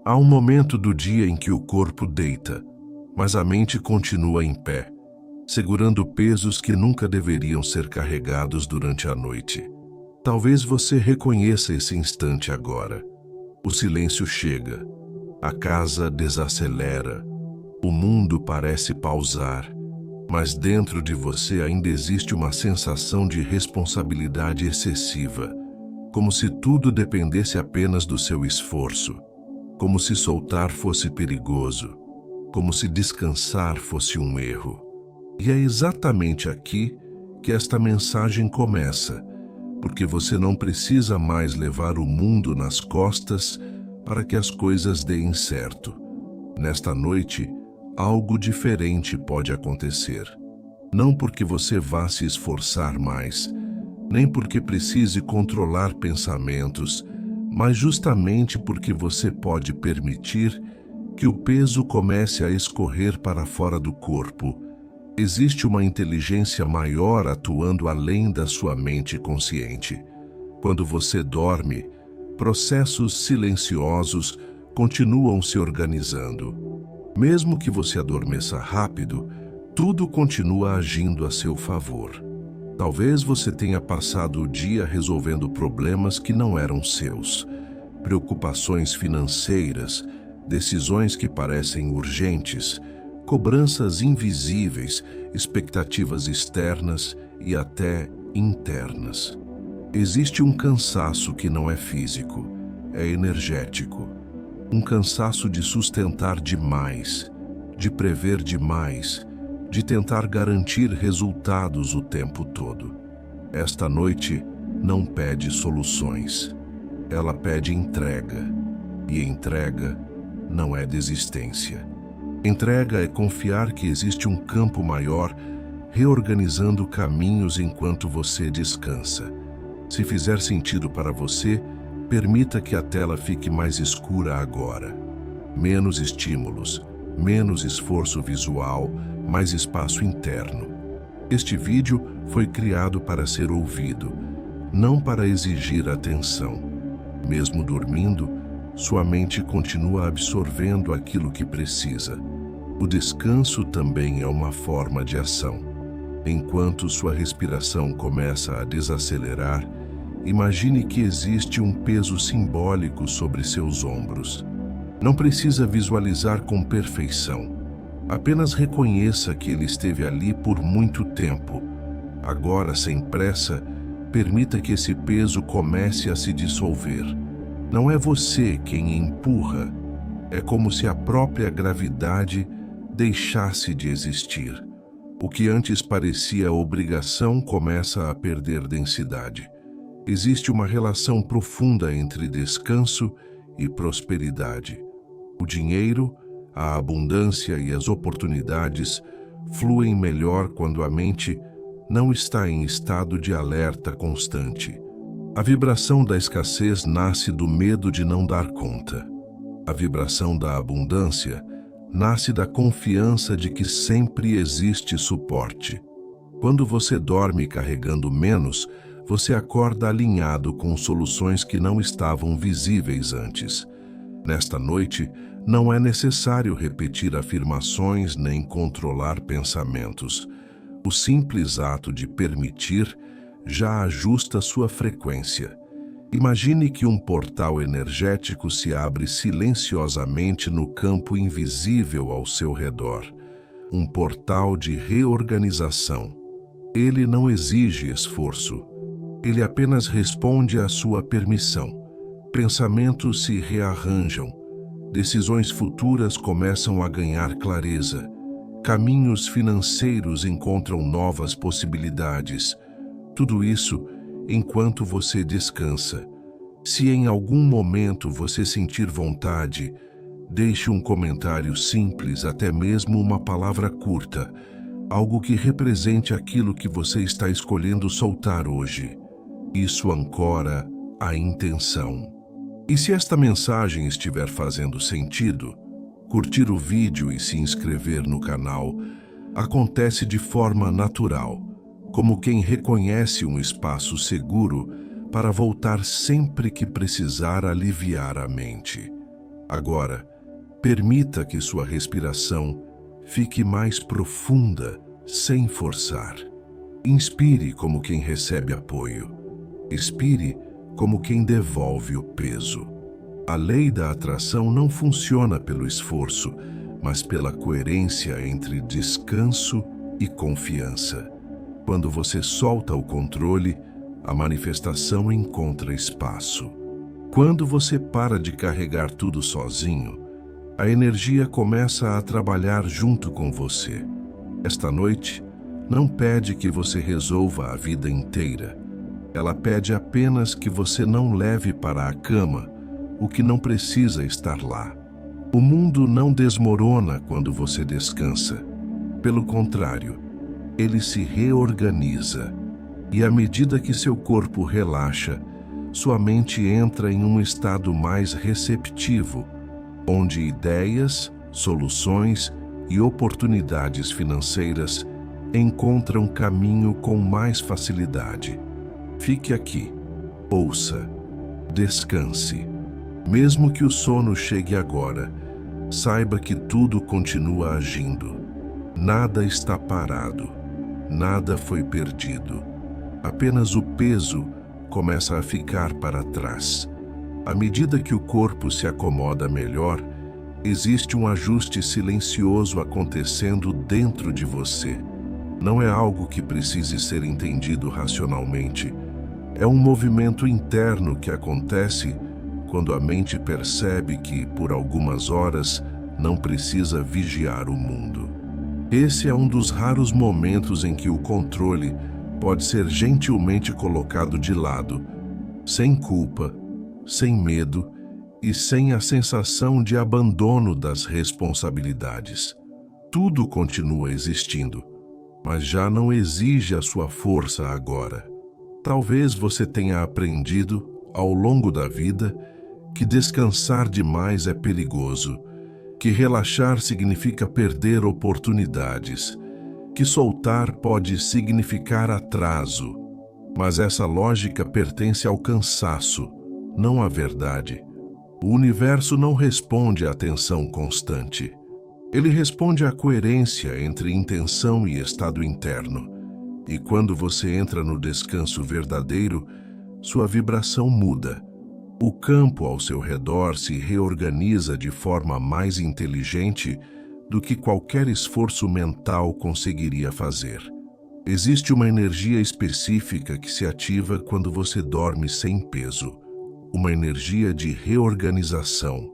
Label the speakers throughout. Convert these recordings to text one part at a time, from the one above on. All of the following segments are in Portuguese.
Speaker 1: Há um momento do dia em que o corpo deita, mas a mente continua em pé, segurando pesos que nunca deveriam ser carregados durante a noite. Talvez você reconheça esse instante agora. O silêncio chega, a casa desacelera, o mundo parece pausar, mas dentro de você ainda existe uma sensação de responsabilidade excessiva, como se tudo dependesse apenas do seu esforço, como se soltar fosse perigoso, como se descansar fosse um erro. E é exatamente aqui que esta mensagem começa, porque você não precisa mais levar o mundo nas costas para que as coisas deem certo. Nesta noite, algo diferente pode acontecer. Não porque você vá se esforçar mais, nem porque precise controlar pensamentos, mas justamente porque você pode permitir que o peso comece a escorrer para fora do corpo. Existe uma inteligência maior atuando além da sua mente consciente. Quando você dorme, processos silenciosos continuam se organizando. Mesmo que você adormeça rápido, tudo continua agindo a seu favor. Talvez você tenha passado o dia resolvendo problemas que não eram seus, preocupações financeiras, decisões que parecem urgentes, cobranças invisíveis, expectativas externas e até internas. Existe um cansaço que não é físico, é energético. Um cansaço de sustentar demais, de prever demais, de tentar garantir resultados o tempo todo. Esta noite não pede soluções, ela pede entrega. E entrega não é desistência. Entrega é confiar que existe um campo maior reorganizando caminhos enquanto você descansa. Se fizer sentido para você, permita que a tela fique mais escura agora. Menos estímulos, menos esforço visual, mais espaço interno. Este vídeo foi criado para ser ouvido, não para exigir atenção. Mesmo dormindo, sua mente continua absorvendo aquilo que precisa. O descanso também é uma forma de ação. Enquanto sua respiração começa a desacelerar, imagine que existe um peso simbólico sobre seus ombros. Não precisa visualizar com perfeição. Apenas reconheça que ele esteve ali por muito tempo. Agora, sem pressa, permita que esse peso comece a se dissolver. Não é você quem empurra. É como se a própria gravidade deixasse de existir. O que antes parecia obrigação começa a perder densidade. Existe uma relação profunda entre descanso e prosperidade. O dinheiro, a abundância e as oportunidades fluem melhor quando a mente não está em estado de alerta constante. A vibração da escassez nasce do medo de não dar conta. A vibração da abundância nasce da confiança de que sempre existe suporte. Quando você dorme carregando menos, você acorda alinhado com soluções que não estavam visíveis antes. Nesta noite, não é necessário repetir afirmações nem controlar pensamentos. O simples ato de permitir já ajusta sua frequência. Imagine que um portal energético se abre silenciosamente no campo invisível ao seu redor. Um portal de reorganização. Ele não exige esforço. Ele apenas responde à sua permissão. Pensamentos se rearranjam. Decisões futuras começam a ganhar clareza. Caminhos financeiros encontram novas possibilidades. Tudo isso enquanto você descansa. Se em algum momento você sentir vontade, deixe um comentário simples, até mesmo uma palavra curta, algo que represente aquilo que você está escolhendo soltar hoje. Isso ancora a intenção. E se esta mensagem estiver fazendo sentido, curtir o vídeo e se inscrever no canal acontece de forma natural, como quem reconhece um espaço seguro para voltar sempre que precisar aliviar a mente. Agora, permita que sua respiração fique mais profunda, sem forçar. Inspire como quem recebe apoio. Expire como quem devolve o peso. A lei da atração não funciona pelo esforço, mas pela coerência entre descanso e confiança. Quando você solta o controle, a manifestação encontra espaço. Quando você para de carregar tudo sozinho, a energia começa a trabalhar junto com você. Esta noite, não pede que você resolva a vida inteira. Ela pede apenas que você não leve para a cama o que não precisa estar lá. O mundo não desmorona quando você descansa. Pelo contrário, ele se reorganiza. E à medida que seu corpo relaxa, sua mente entra em um estado mais receptivo, onde ideias, soluções e oportunidades financeiras encontram caminho com mais facilidade. Fique aqui, ouça, descanse. Mesmo que o sono chegue agora, saiba que tudo continua agindo. Nada está parado, nada foi perdido. Apenas o peso começa a ficar para trás. À medida que o corpo se acomoda melhor, existe um ajuste silencioso acontecendo dentro de você. Não é algo que precise ser entendido racionalmente. É um movimento interno que acontece quando a mente percebe que, por algumas horas, não precisa vigiar o mundo. Esse é um dos raros momentos em que o controle pode ser gentilmente colocado de lado, sem culpa, sem medo e sem a sensação de abandono das responsabilidades. Tudo continua existindo, mas já não exige a sua força agora. Talvez você tenha aprendido, ao longo da vida, que descansar demais é perigoso, que relaxar significa perder oportunidades, que soltar pode significar atraso. Mas essa lógica pertence ao cansaço, não à verdade. O universo não responde à tensão constante. Ele responde à coerência entre intenção e estado interno. E quando você entra no descanso verdadeiro, sua vibração muda. O campo ao seu redor se reorganiza de forma mais inteligente do que qualquer esforço mental conseguiria fazer. Existe uma energia específica que se ativa quando você dorme sem peso. Uma energia de reorganização.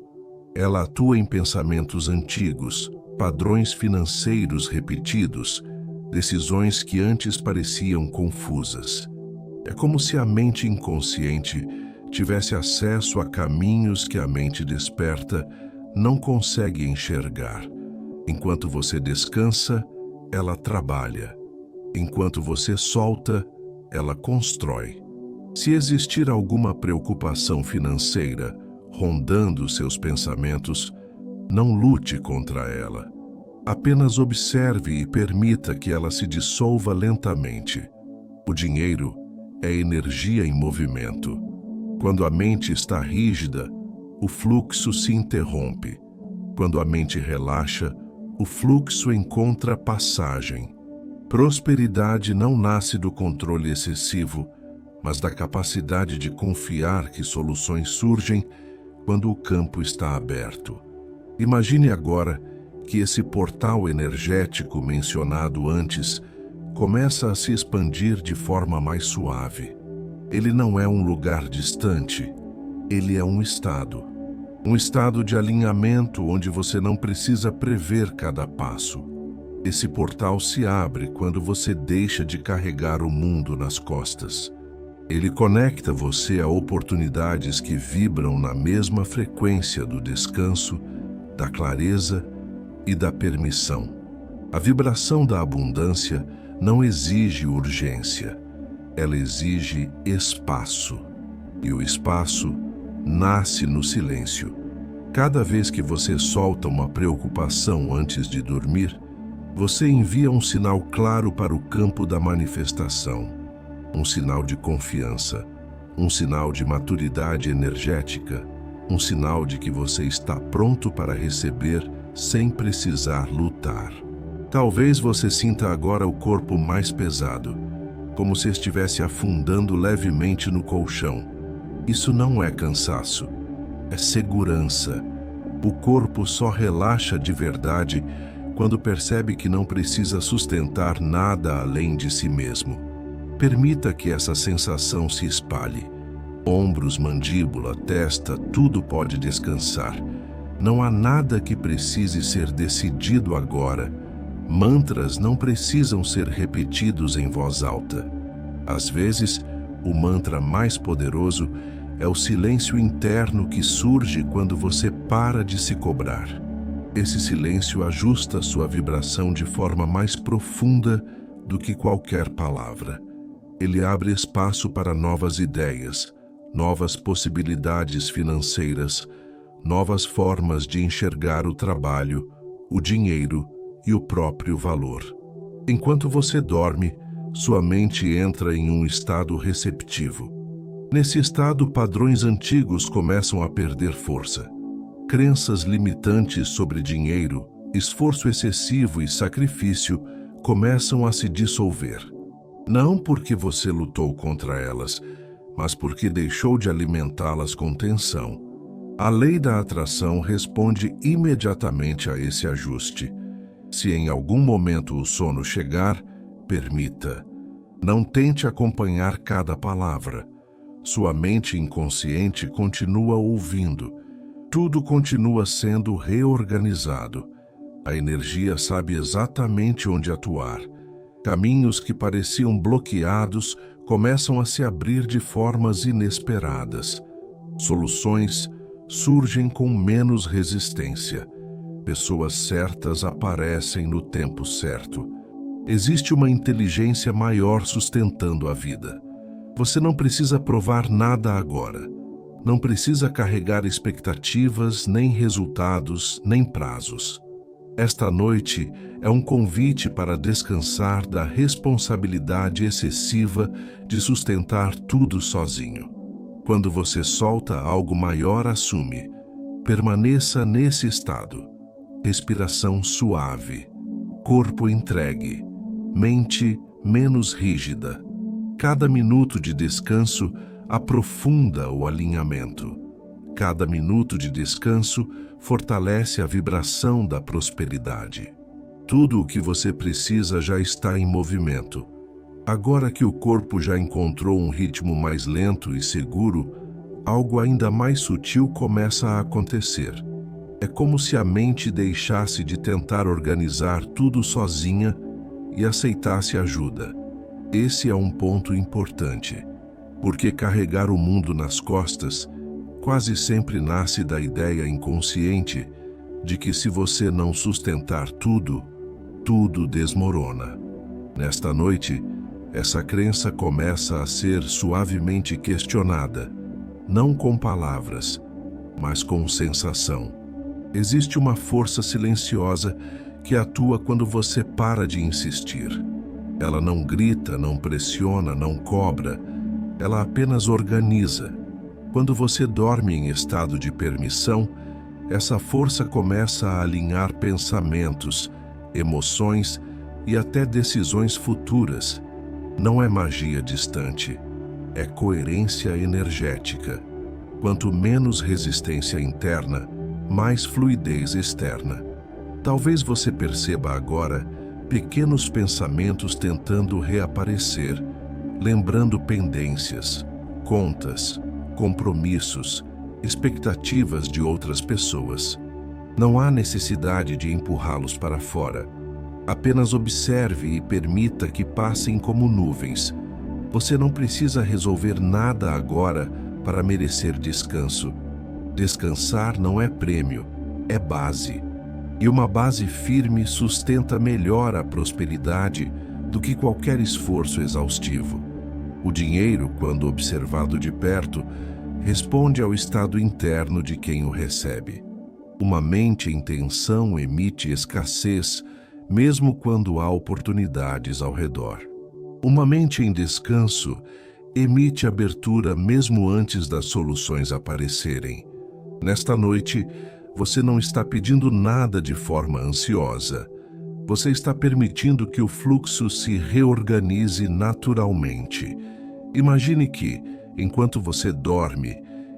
Speaker 1: Ela atua em pensamentos antigos, padrões financeiros repetidos, decisões que antes pareciam confusas. É como se a mente inconsciente tivesse acesso a caminhos que a mente desperta não consegue enxergar. Enquanto você descansa, ela trabalha. Enquanto você solta, ela constrói. Se existir alguma preocupação financeira rondando seus pensamentos, não lute contra ela. Apenas observe e permita que ela se dissolva lentamente. O dinheiro é energia em movimento. Quando a mente está rígida, o fluxo se interrompe. Quando a mente relaxa, o fluxo encontra passagem. Prosperidade não nasce do controle excessivo, mas da capacidade de confiar que soluções surgem quando o campo está aberto. Imagine agora que esse portal energético mencionado antes começa a se expandir de forma mais suave. Ele não é um lugar distante, ele é um estado. Um estado de alinhamento onde você não precisa prever cada passo. Esse portal se abre quando você deixa de carregar o mundo nas costas. Ele conecta você a oportunidades que vibram na mesma frequência do descanso, da clareza e da permissão. A vibração da abundância não exige urgência, ela exige espaço. E o espaço nasce no silêncio. Cada vez que você solta uma preocupação antes de dormir, você envia um sinal claro para o campo da manifestação. Um sinal de confiança, um sinal de maturidade energética, um sinal de que você está pronto para receber sem precisar lutar. Talvez você sinta agora o corpo mais pesado, como se estivesse afundando levemente no colchão. Isso não é cansaço, é segurança. O corpo só relaxa de verdade quando percebe que não precisa sustentar nada além de si mesmo. Permita que essa sensação se espalhe. Ombros, mandíbula, testa, tudo pode descansar. Não há nada que precise ser decidido agora. Mantras não precisam ser repetidos em voz alta. Às vezes, o mantra mais poderoso é o silêncio interno que surge quando você para de se cobrar. Esse silêncio ajusta sua vibração de forma mais profunda do que qualquer palavra. Ele abre espaço para novas ideias, novas possibilidades financeiras, novas formas de enxergar o trabalho, o dinheiro e o próprio valor. Enquanto você dorme, sua mente entra em um estado receptivo. Nesse estado, padrões antigos começam a perder força. Crenças limitantes sobre dinheiro, esforço excessivo e sacrifício começam a se dissolver. Não porque você lutou contra elas, mas porque deixou de alimentá-las com tensão. A lei da atração responde imediatamente a esse ajuste. Se em algum momento o sono chegar, permita. Não tente acompanhar cada palavra. Sua mente inconsciente continua ouvindo. Tudo continua sendo reorganizado. A energia sabe exatamente onde atuar. Caminhos que pareciam bloqueados começam a se abrir de formas inesperadas. Soluções surgem com menos resistência. Pessoas certas aparecem no tempo certo. Existe uma inteligência maior sustentando a vida. Você não precisa provar nada agora. Não precisa carregar expectativas, nem resultados, nem prazos. Esta noite é um convite para descansar da responsabilidade excessiva de sustentar tudo sozinho. Quando você solta, algo maior assume. Permaneça nesse estado. Respiração suave. Corpo entregue. Mente menos rígida. Cada minuto de descanso aprofunda o alinhamento. Cada minuto de descanso fortalece a vibração da prosperidade. Tudo o que você precisa já está em movimento. Agora que o corpo já encontrou um ritmo mais lento e seguro, algo ainda mais sutil começa a acontecer. É como se a mente deixasse de tentar organizar tudo sozinha e aceitasse ajuda. Esse é um ponto importante, porque carregar o mundo nas costas quase sempre nasce da ideia inconsciente de que se você não sustentar tudo, tudo desmorona. Nesta noite, essa crença começa a ser suavemente questionada, não com palavras, mas com sensação. Existe uma força silenciosa que atua quando você para de insistir. Ela não grita, não pressiona, não cobra, ela apenas organiza. Quando você dorme em estado de permissão, essa força começa a alinhar pensamentos, emoções e até decisões futuras. Não é magia distante, é coerência energética. Quanto menos resistência interna, mais fluidez externa. Talvez você perceba agora pequenos pensamentos tentando reaparecer, lembrando pendências, contas, compromissos, expectativas de outras pessoas. Não há necessidade de empurrá-los para fora. Apenas observe e permita que passem como nuvens. Você não precisa resolver nada agora para merecer descanso. Descansar não é prêmio, é base. E uma base firme sustenta melhor a prosperidade do que qualquer esforço exaustivo. O dinheiro, quando observado de perto, responde ao estado interno de quem o recebe. Uma mente em tensão emite escassez, mesmo quando há oportunidades ao redor. Uma mente em descanso emite abertura mesmo antes das soluções aparecerem. Nesta noite, você não está pedindo nada de forma ansiosa. Você está permitindo que o fluxo se reorganize naturalmente. Imagine que, enquanto você dorme,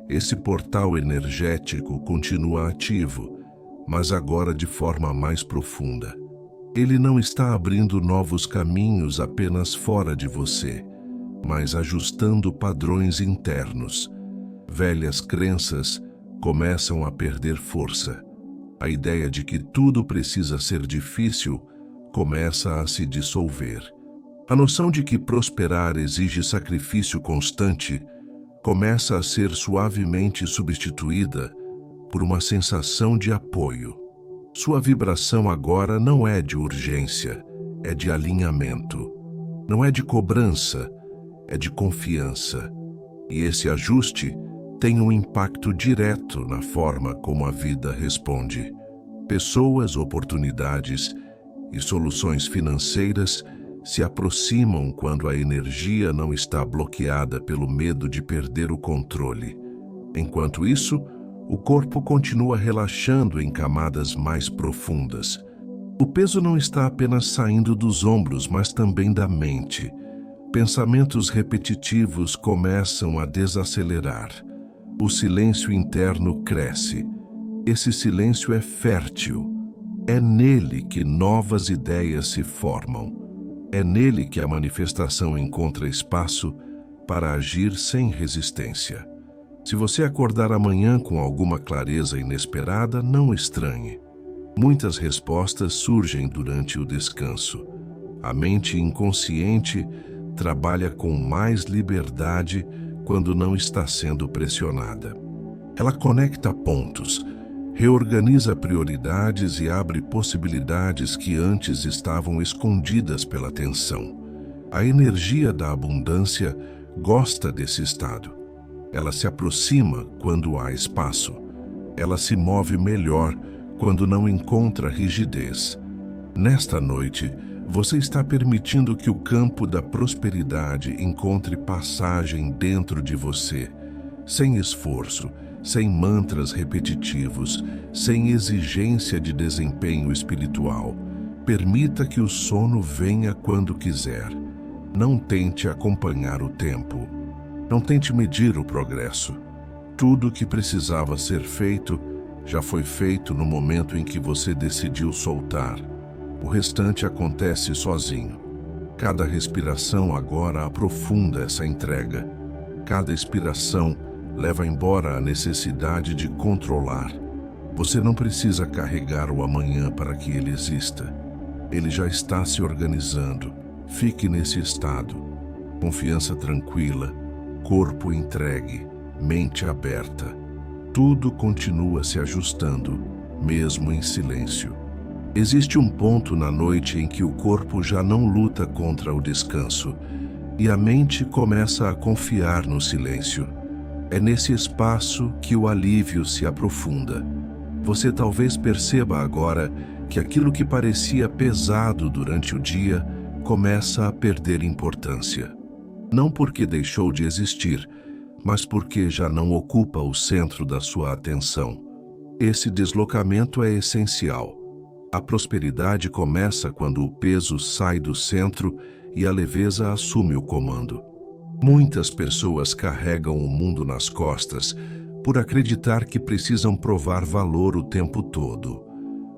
Speaker 1: esse portal energético continua ativo, mas agora de forma mais profunda. Ele não está abrindo novos caminhos apenas fora de você, mas ajustando padrões internos. Velhas crenças começam a perder força. A ideia de que tudo precisa ser difícil começa a se dissolver. A noção de que prosperar exige sacrifício constante começa a ser suavemente substituída por uma sensação de apoio. Sua vibração agora não é de urgência, é de alinhamento. Não é de cobrança, é de confiança. E esse ajuste tem um impacto direto na forma como a vida responde. Pessoas, oportunidades e soluções financeiras se aproximam quando a energia não está bloqueada pelo medo de perder o controle. Enquanto isso, o corpo continua relaxando em camadas mais profundas. O peso não está apenas saindo dos ombros, mas também da mente. Pensamentos repetitivos começam a desacelerar. O silêncio interno cresce. Esse silêncio é fértil. É nele que novas ideias se formam. É nele que a manifestação encontra espaço para agir sem resistência. Se você acordar amanhã com alguma clareza inesperada, não estranhe. Muitas respostas surgem durante o descanso. A mente inconsciente trabalha com mais liberdade quando não está sendo pressionada. Ela conecta pontos, reorganiza prioridades e abre possibilidades que antes estavam escondidas pela tensão. A energia da abundância gosta desse estado. Ela se aproxima quando há espaço. Ela se move melhor quando não encontra rigidez. Nesta noite, você está permitindo que o campo da prosperidade encontre passagem dentro de você, sem esforço, sem mantras repetitivos, sem exigência de desempenho espiritual. Permita que o sono venha quando quiser. Não tente acompanhar o tempo. Não tente medir o progresso. Tudo o que precisava ser feito já foi feito no momento em que você decidiu soltar. O restante acontece sozinho. Cada respiração agora aprofunda essa entrega. Cada expiração leva embora a necessidade de controlar. Você não precisa carregar o amanhã para que ele exista. Ele já está se organizando. Fique nesse estado. Confiança tranquila, corpo entregue, mente aberta. Tudo continua se ajustando, mesmo em silêncio. Existe um ponto na noite em que o corpo já não luta contra o descanso e a mente começa a confiar no silêncio. É nesse espaço que o alívio se aprofunda. Você talvez perceba agora que aquilo que parecia pesado durante o dia começa a perder importância. Não porque deixou de existir, mas porque já não ocupa o centro da sua atenção. Esse deslocamento é essencial. A prosperidade começa quando o peso sai do centro e a leveza assume o comando. Muitas pessoas carregam o mundo nas costas por acreditar que precisam provar valor o tempo todo.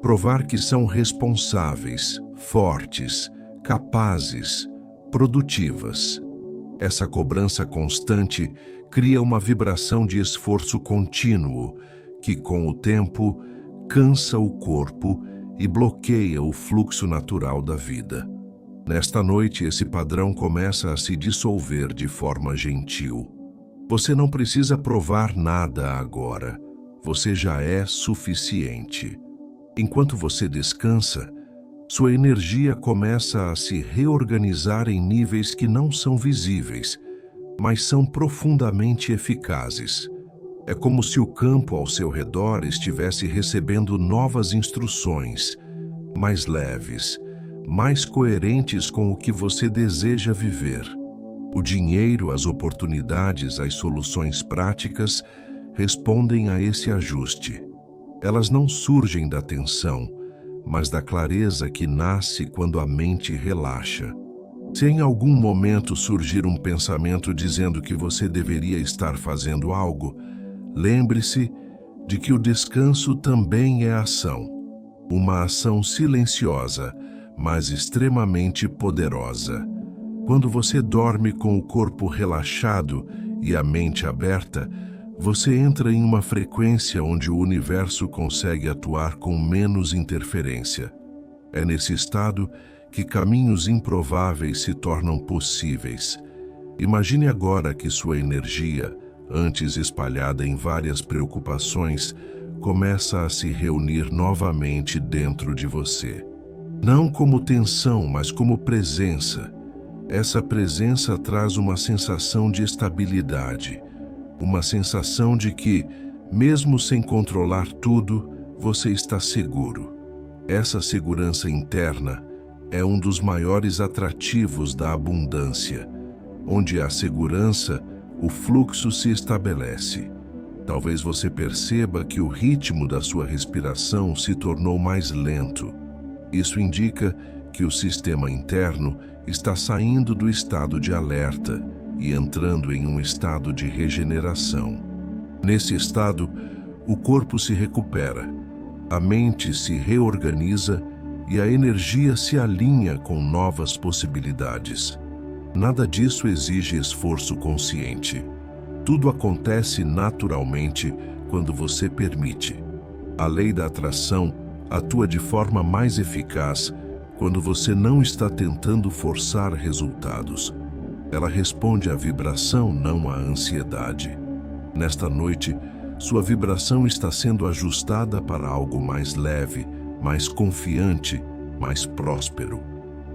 Speaker 1: Provar que são responsáveis, fortes, capazes, produtivas. Essa cobrança constante cria uma vibração de esforço contínuo que, com o tempo, cansa o corpo e bloqueia o fluxo natural da vida. Nesta noite, esse padrão começa a se dissolver de forma gentil. Você não precisa provar nada agora. Você já é suficiente. Enquanto você descansa, sua energia começa a se reorganizar em níveis que não são visíveis, mas são profundamente eficazes. É como se o campo ao seu redor estivesse recebendo novas instruções, mais leves, mais coerentes com o que você deseja viver. O dinheiro, as oportunidades, as soluções práticas respondem a esse ajuste. Elas não surgem da tensão, mas da clareza que nasce quando a mente relaxa. Se em algum momento surgir um pensamento dizendo que você deveria estar fazendo algo, lembre-se de que o descanso também é ação. Uma ação silenciosa, mas extremamente poderosa. Quando você dorme com o corpo relaxado e a mente aberta, você entra em uma frequência onde o universo consegue atuar com menos interferência. É nesse estado que caminhos improváveis se tornam possíveis. Imagine agora que sua energia, antes espalhada em várias preocupações, começa a se reunir novamente dentro de você. Não como tensão, mas como presença. Essa presença traz uma sensação de estabilidade, uma sensação de que, mesmo sem controlar tudo, você está seguro. Essa segurança interna é um dos maiores atrativos da abundância. Onde há segurança, o fluxo se estabelece. Talvez você perceba que o ritmo da sua respiração se tornou mais lento. Isso indica que o sistema interno está saindo do estado de alerta e entrando em um estado de regeneração. Nesse estado, o corpo se recupera, a mente se reorganiza e a energia se alinha com novas possibilidades. Nada disso exige esforço consciente. Tudo acontece naturalmente quando você permite. A lei da atração atua de forma mais eficaz quando você não está tentando forçar resultados. Ela responde à vibração, não à ansiedade. Nesta noite, sua vibração está sendo ajustada para algo mais leve, mais confiante, mais próspero.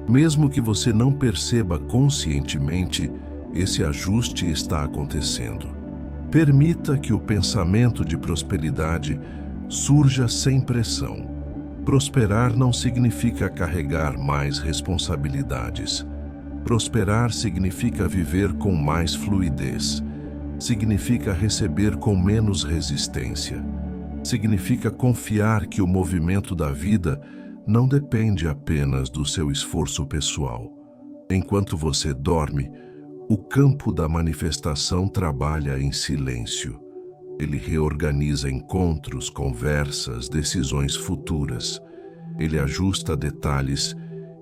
Speaker 1: Mesmo que você não perceba conscientemente, esse ajuste está acontecendo. Permita que o pensamento de prosperidade surja sem pressão. Prosperar não significa carregar mais responsabilidades. Prosperar significa viver com mais fluidez. Significa receber com menos resistência. Significa confiar que o movimento da vida não depende apenas do seu esforço pessoal. Enquanto você dorme, o campo da manifestação trabalha em silêncio. Ele reorganiza encontros, conversas, decisões futuras. Ele ajusta detalhes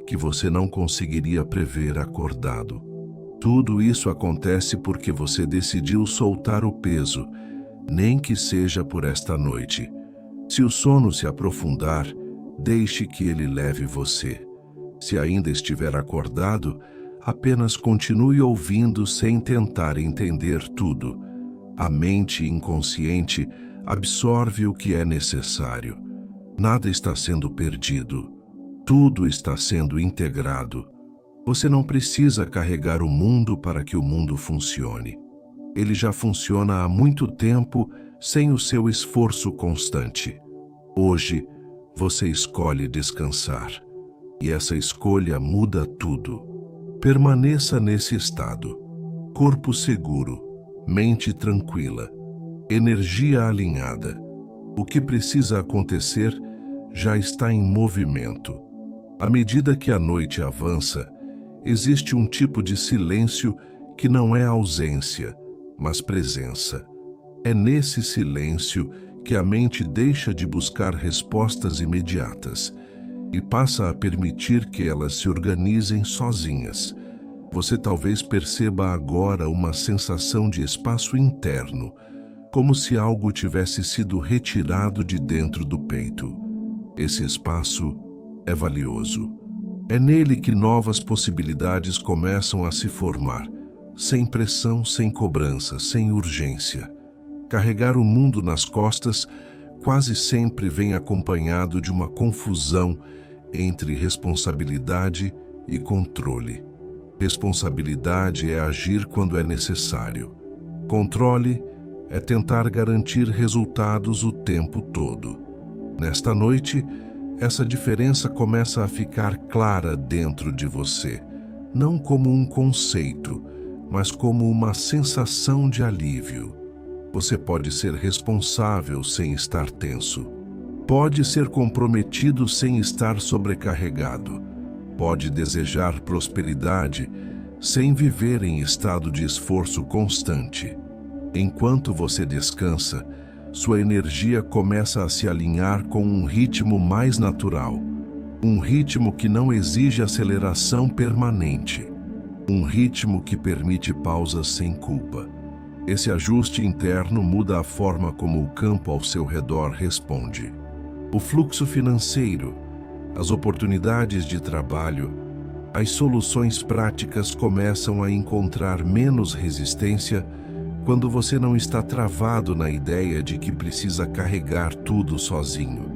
Speaker 1: que você não conseguiria prever acordado. Tudo isso acontece porque você decidiu soltar o peso, nem que seja por esta noite. Se o sono se aprofundar, deixe que ele leve você. Se ainda estiver acordado, apenas continue ouvindo sem tentar entender tudo. A mente inconsciente absorve o que é necessário. Nada está sendo perdido. Tudo está sendo integrado. Você não precisa carregar o mundo para que o mundo funcione. Ele já funciona há muito tempo sem o seu esforço constante. Hoje, você escolhe descansar. E essa escolha muda tudo. Permaneça nesse estado. Corpo seguro, mente tranquila, energia alinhada. O que precisa acontecer já está em movimento. À medida que a noite avança, existe um tipo de silêncio que não é ausência, mas presença. É nesse silêncio que a mente deixa de buscar respostas imediatas e passa a permitir que elas se organizem sozinhas. Você talvez perceba agora uma sensação de espaço interno, como se algo tivesse sido retirado de dentro do peito. Esse espaço é valioso. É nele que novas possibilidades começam a se formar, sem pressão, sem cobrança, sem urgência. Carregar o mundo nas costas quase sempre vem acompanhado de uma confusão entre responsabilidade e controle. Responsabilidade é agir quando é necessário. Controle é tentar garantir resultados o tempo todo. Nesta noite, essa diferença começa a ficar clara dentro de você, não como um conceito, mas como uma sensação de alívio. Você pode ser responsável sem estar tenso. Pode ser comprometido sem estar sobrecarregado. Pode desejar prosperidade sem viver em estado de esforço constante. Enquanto você descansa, sua energia começa a se alinhar com um ritmo mais natural. Um ritmo que não exige aceleração permanente. Um ritmo que permite pausas sem culpa. Esse ajuste interno muda a forma como o campo ao seu redor responde. O fluxo financeiro, as oportunidades de trabalho, as soluções práticas começam a encontrar menos resistência quando você não está travado na ideia de que precisa carregar tudo sozinho.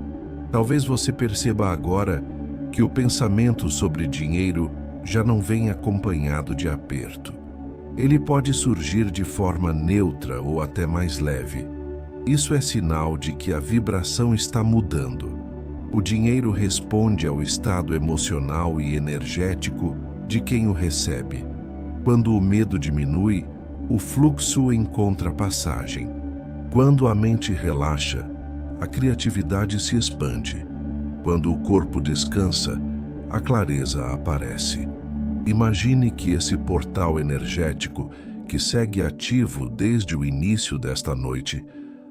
Speaker 1: Talvez você perceba agora que o pensamento sobre dinheiro já não vem acompanhado de aperto. Ele pode surgir de forma neutra ou até mais leve. Isso é sinal de que a vibração está mudando. O dinheiro responde ao estado emocional e energético de quem o recebe. Quando o medo diminui, o fluxo encontra passagem. Quando a mente relaxa, a criatividade se expande. Quando o corpo descansa, a clareza aparece. Imagine que esse portal energético, que segue ativo desde o início desta noite,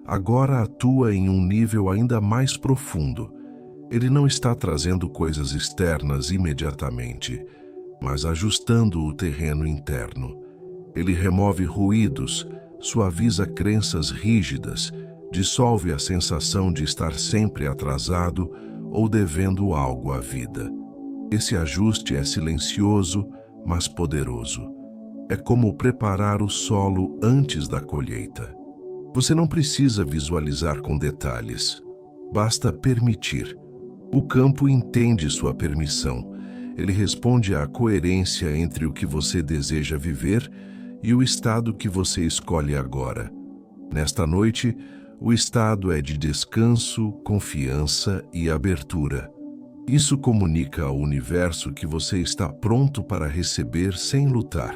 Speaker 1: agora atua em um nível ainda mais profundo. Ele não está trazendo coisas externas imediatamente, mas ajustando o terreno interno. Ele remove ruídos, suaviza crenças rígidas, dissolve a sensação de estar sempre atrasado ou devendo algo à vida. Esse ajuste é silencioso, mas poderoso. É como preparar o solo antes da colheita. Você não precisa visualizar com detalhes. Basta permitir. O campo entende sua permissão. Ele responde à coerência entre o que você deseja viver e o estado que você escolhe agora. Nesta noite, o estado é de descanso, confiança e abertura. Isso comunica ao universo que você está pronto para receber sem lutar.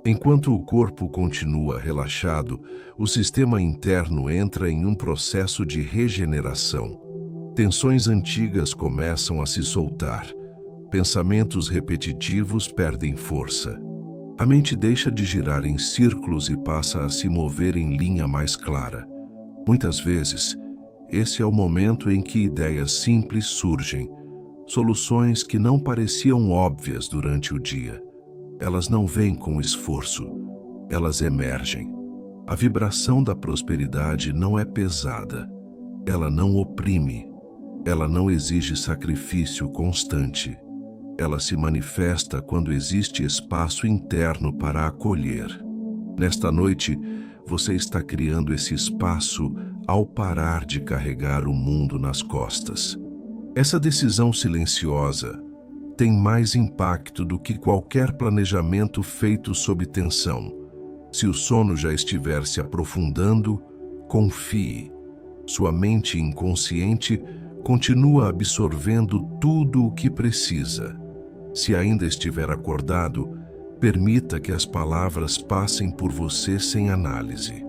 Speaker 1: Enquanto o corpo continua relaxado, o sistema interno entra em um processo de regeneração. Tensões antigas começam a se soltar. Pensamentos repetitivos perdem força. A mente deixa de girar em círculos e passa a se mover em linha mais clara. Muitas vezes, esse é o momento em que ideias simples surgem, soluções que não pareciam óbvias durante o dia. Elas não vêm com esforço, elas emergem. A vibração da prosperidade não é pesada, ela não oprime, ela não exige sacrifício constante. Ela se manifesta quando existe espaço interno para acolher. Nesta noite, você está criando esse espaço ao parar de carregar o mundo nas costas. Essa decisão silenciosa tem mais impacto do que qualquer planejamento feito sob tensão. Se o sono já estiver se aprofundando, confie. Sua mente inconsciente continua absorvendo tudo o que precisa. Se ainda estiver acordado, permita que as palavras passem por você sem análise.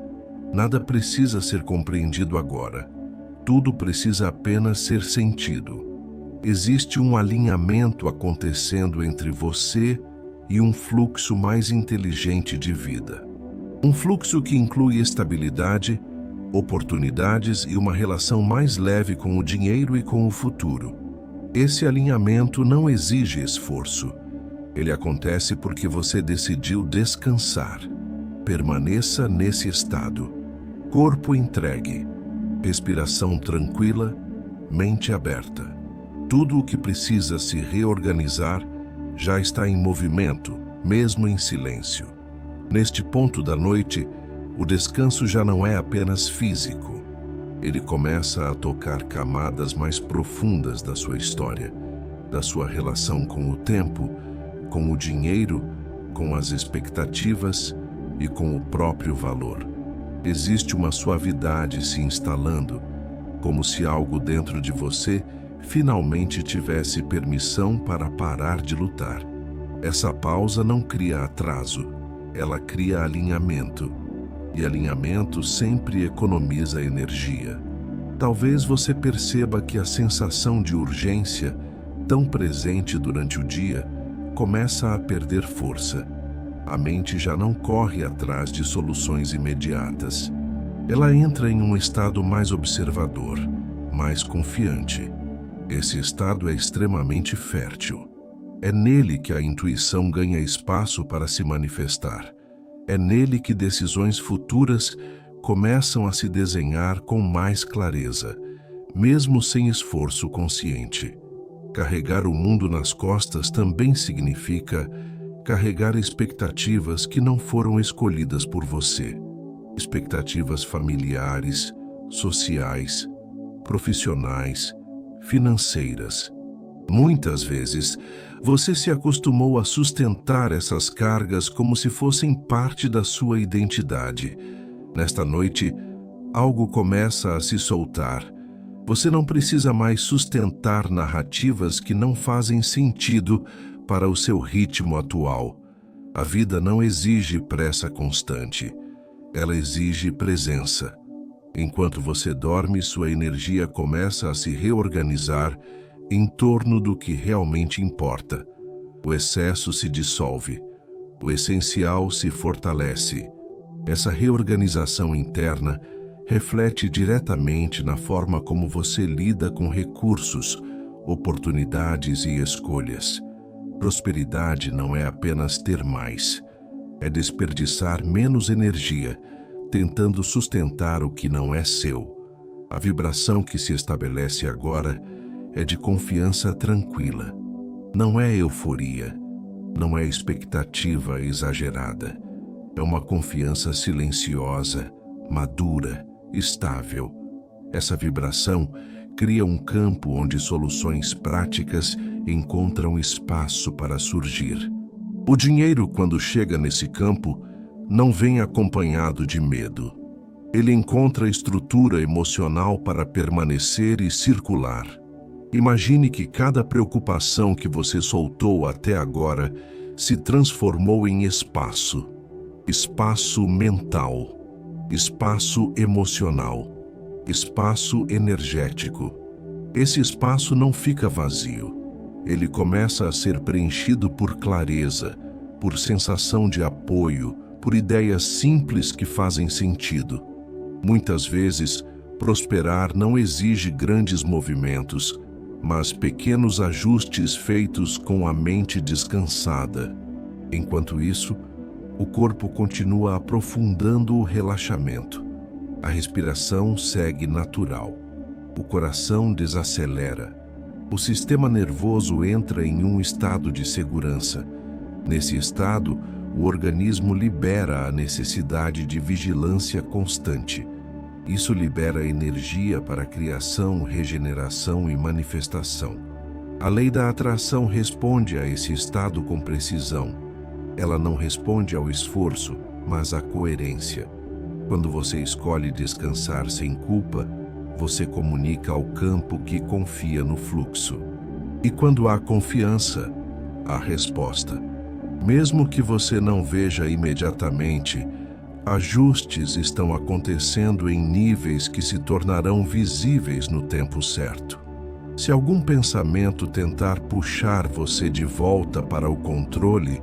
Speaker 1: Nada precisa ser compreendido agora. Tudo precisa apenas ser sentido. Existe um alinhamento acontecendo entre você e um fluxo mais inteligente de vida. Um fluxo que inclui estabilidade, oportunidades e uma relação mais leve com o dinheiro e com o futuro. Esse alinhamento não exige esforço. Ele acontece porque você decidiu descansar. Permaneça nesse estado. Corpo entregue, respiração tranquila, mente aberta. Tudo o que precisa se reorganizar já está em movimento, mesmo em silêncio. Neste ponto da noite, o descanso já não é apenas físico. Ele começa a tocar camadas mais profundas da sua história, da sua relação com o tempo, com o dinheiro, com as expectativas e com o próprio valor. Existe uma suavidade se instalando, como se algo dentro de você finalmente tivesse permissão para parar de lutar. Essa pausa não cria atraso, ela cria alinhamento. E alinhamento sempre economiza energia. Talvez você perceba que a sensação de urgência, tão presente durante o dia, começa a perder força. A mente já não corre atrás de soluções imediatas. Ela entra em um estado mais observador, mais confiante. Esse estado é extremamente fértil. É nele que a intuição ganha espaço para se manifestar. É nele que decisões futuras começam a se desenhar com mais clareza, mesmo sem esforço consciente. Carregar o mundo nas costas também significa carregar expectativas que não foram escolhidas por você. Expectativas familiares, sociais, profissionais, financeiras. Muitas vezes, você se acostumou a sustentar essas cargas como se fossem parte da sua identidade. Nesta noite, algo começa a se soltar. Você não precisa mais sustentar narrativas que não fazem sentido para o seu ritmo atual. A vida não exige pressa constante. Ela exige presença. Enquanto você dorme, sua energia começa a se reorganizar em torno do que realmente importa. O excesso se dissolve. O essencial se fortalece. Essa reorganização interna reflete diretamente na forma como você lida com recursos, oportunidades e escolhas. Prosperidade não é apenas ter mais. É desperdiçar menos energia, tentando sustentar o que não é seu. A vibração que se estabelece agora é de confiança tranquila. Não é euforia, não é expectativa exagerada. É uma confiança silenciosa, madura, estável. Essa vibração cria um campo onde soluções práticas encontram espaço para surgir. O dinheiro, quando chega nesse campo, não vem acompanhado de medo. Ele encontra estrutura emocional para permanecer e circular. Imagine que cada preocupação que você soltou até agora se transformou em espaço. Espaço mental, espaço emocional, espaço energético. Esse espaço não fica vazio. Ele começa a ser preenchido por clareza, por sensação de apoio, por ideias simples que fazem sentido. Muitas vezes, prosperar não exige grandes movimentos, mas pequenos ajustes feitos com a mente descansada. Enquanto isso, o corpo continua aprofundando o relaxamento. A respiração segue natural. O coração desacelera. O sistema nervoso entra em um estado de segurança. Nesse estado, o organismo libera a necessidade de vigilância constante. Isso libera energia para criação, regeneração e manifestação. A lei da atração responde a esse estado com precisão. Ela não responde ao esforço, mas à coerência. Quando você escolhe descansar sem culpa, você comunica ao campo que confia no fluxo. E quando há confiança, há resposta. Mesmo que você não veja imediatamente, ajustes estão acontecendo em níveis que se tornarão visíveis no tempo certo. Se algum pensamento tentar puxar você de volta para o controle,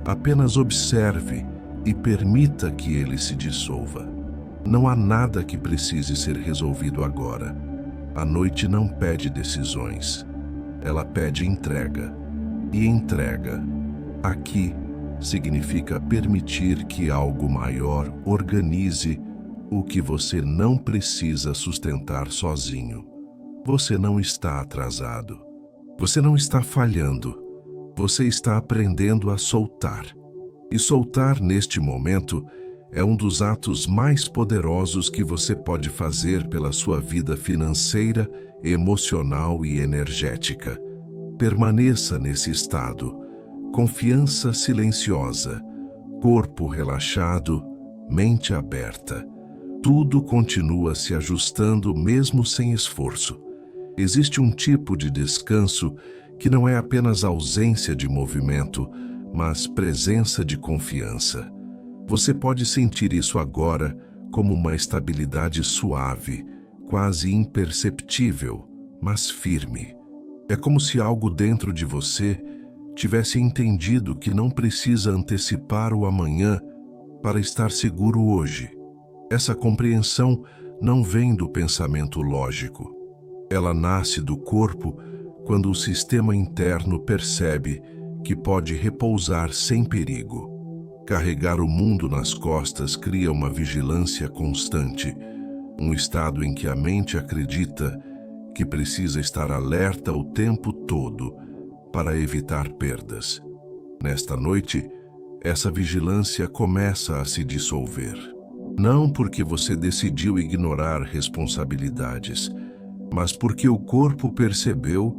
Speaker 1: apenas observe e permita que ele se dissolva. Não há nada que precise ser resolvido agora. A noite não pede decisões. Ela pede entrega. E entrega, aqui, significa permitir que algo maior organize o que você não precisa sustentar sozinho. Você não está atrasado. Você não está falhando. Você está aprendendo a soltar. E soltar neste momento é um dos atos mais poderosos que você pode fazer pela sua vida financeira, emocional e energética. Permaneça nesse estado. Confiança silenciosa, corpo relaxado, mente aberta. Tudo continua se ajustando mesmo sem esforço. Existe um tipo de descanso que não é apenas ausência de movimento, mas presença de confiança. Você pode sentir isso agora como uma estabilidade suave, quase imperceptível, mas firme. É como se algo dentro de você tivesse entendido que não precisa antecipar o amanhã para estar seguro hoje. Essa compreensão não vem do pensamento lógico. Ela nasce do corpo quando o sistema interno percebe que pode repousar sem perigo. Carregar o mundo nas costas cria uma vigilância constante, um estado em que a mente acredita que precisa estar alerta o tempo todo para evitar perdas. Nesta noite, essa vigilância começa a se dissolver. Não porque você decidiu ignorar responsabilidades, mas porque o corpo percebeu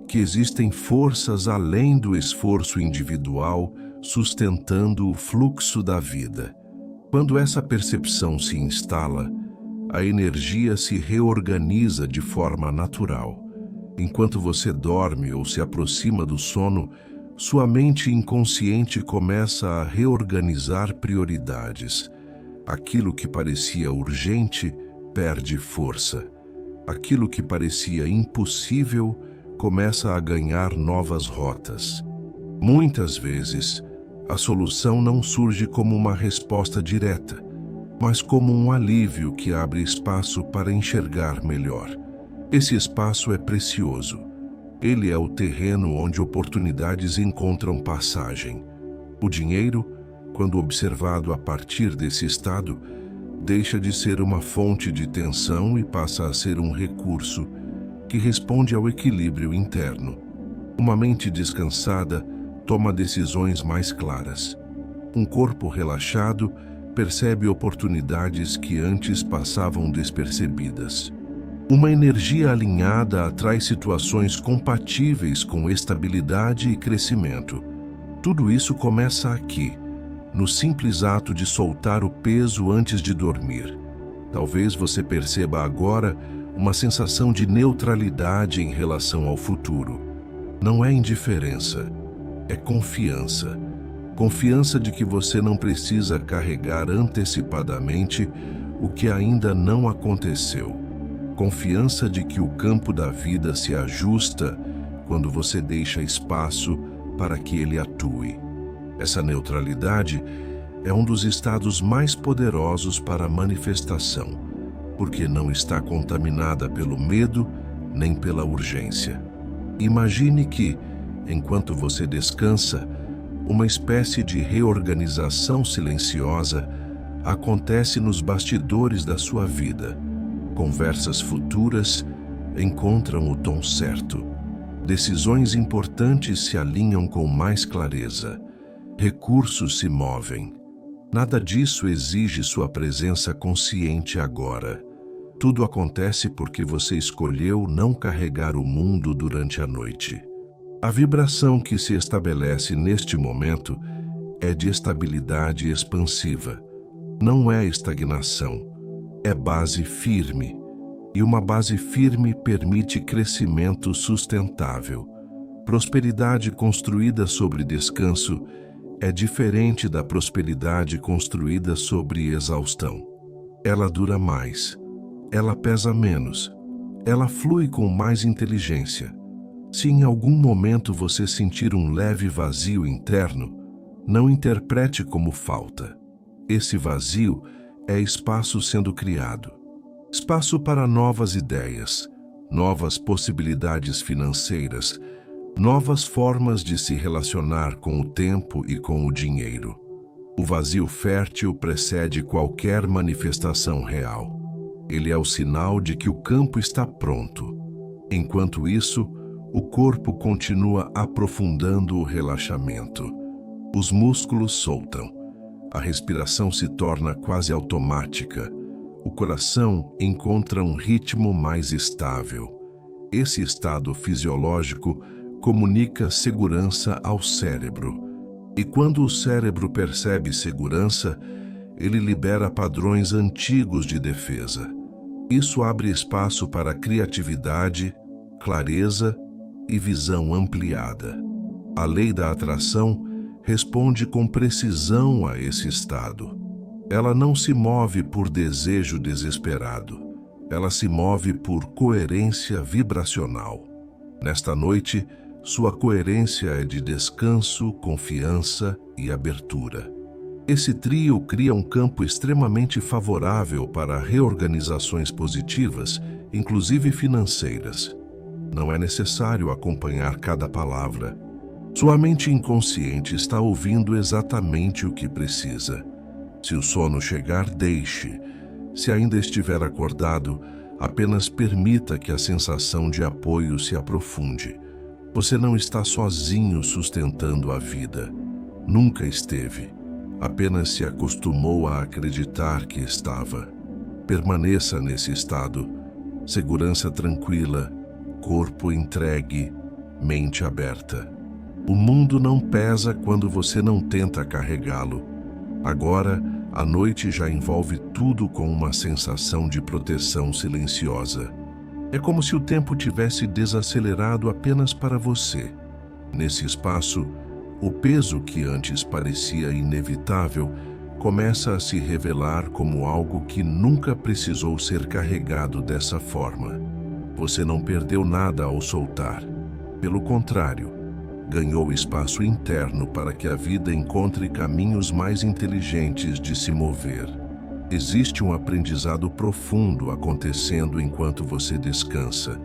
Speaker 1: que existem forças além do esforço individual sustentando o fluxo da vida. Quando essa percepção se instala, a energia se reorganiza de forma natural. Enquanto você dorme ou se aproxima do sono, sua mente inconsciente começa a reorganizar prioridades. Aquilo que parecia urgente perde força. Aquilo que parecia impossível começa a ganhar novas rotas. Muitas vezes, a solução não surge como uma resposta direta, mas como um alívio que abre espaço para enxergar melhor. Esse espaço é precioso. Ele é o terreno onde oportunidades encontram passagem. O dinheiro, quando observado a partir desse estado, deixa de ser uma fonte de tensão e passa a ser um recurso que responde ao equilíbrio interno. Uma mente descansada toma decisões mais claras. Um corpo relaxado percebe oportunidades que antes passavam despercebidas. Uma energia alinhada atrai situações compatíveis com estabilidade e crescimento. Tudo isso começa aqui, no simples ato de soltar o peso antes de dormir. Talvez você perceba agora uma sensação de neutralidade em relação ao futuro. Não é indiferença, é confiança. Confiança de que você não precisa carregar antecipadamente o que ainda não aconteceu. Confiança de que o campo da vida se ajusta quando você deixa espaço para que ele atue. Essa neutralidade é um dos estados mais poderosos para a manifestação, porque não está contaminada pelo medo nem pela urgência. Imagine que, enquanto você descansa, uma espécie de reorganização silenciosa acontece nos bastidores da sua vida. Conversas futuras encontram o tom certo. Decisões importantes se alinham com mais clareza. Recursos se movem. Nada disso exige sua presença consciente agora. Tudo acontece porque você escolheu não carregar o mundo durante a noite. A vibração que se estabelece neste momento é de estabilidade expansiva. Não é estagnação, é base firme. E uma base firme permite crescimento sustentável. Prosperidade construída sobre descanso é diferente da prosperidade construída sobre exaustão. Ela dura mais, ela pesa menos, ela flui com mais inteligência. Se em algum momento você sentir um leve vazio interno, não interprete como falta. Esse vazio é espaço sendo criado. Espaço para novas ideias, novas possibilidades financeiras, novas formas de se relacionar com o tempo e com o dinheiro. O vazio fértil precede qualquer manifestação real. Ele é o sinal de que o campo está pronto. Enquanto isso, o corpo continua aprofundando o relaxamento. Os músculos soltam. A respiração se torna quase automática. O coração encontra um ritmo mais estável. Esse estado fisiológico comunica segurança ao cérebro. E quando o cérebro percebe segurança, ele libera padrões antigos de defesa. Isso abre espaço para criatividade, clareza e visão ampliada. A lei da atração responde com precisão a esse estado. Ela não se move por desejo desesperado. Ela se move por coerência vibracional. Nesta noite, sua coerência é de descanso, confiança e abertura. Esse trio cria um campo extremamente favorável para reorganizações positivas, inclusive financeiras. Não é necessário acompanhar cada palavra. Sua mente inconsciente está ouvindo exatamente o que precisa. Se o sono chegar, deixe. Se ainda estiver acordado, apenas permita que a sensação de apoio se aprofunde. Você não está sozinho sustentando a vida. Nunca esteve. Apenas se acostumou a acreditar que estava. Permaneça nesse estado. Segurança tranquila, corpo entregue, mente aberta. O mundo não pesa quando você não tenta carregá-lo. Agora, a noite já envolve tudo com uma sensação de proteção silenciosa. É como se o tempo tivesse desacelerado apenas para você. Nesse espaço, o peso que antes parecia inevitável começa a se revelar como algo que nunca precisou ser carregado dessa forma. Você não perdeu nada ao soltar. Pelo contrário, ganhou espaço interno para que a vida encontre caminhos mais inteligentes de se mover. Existe um aprendizado profundo acontecendo enquanto você descansa.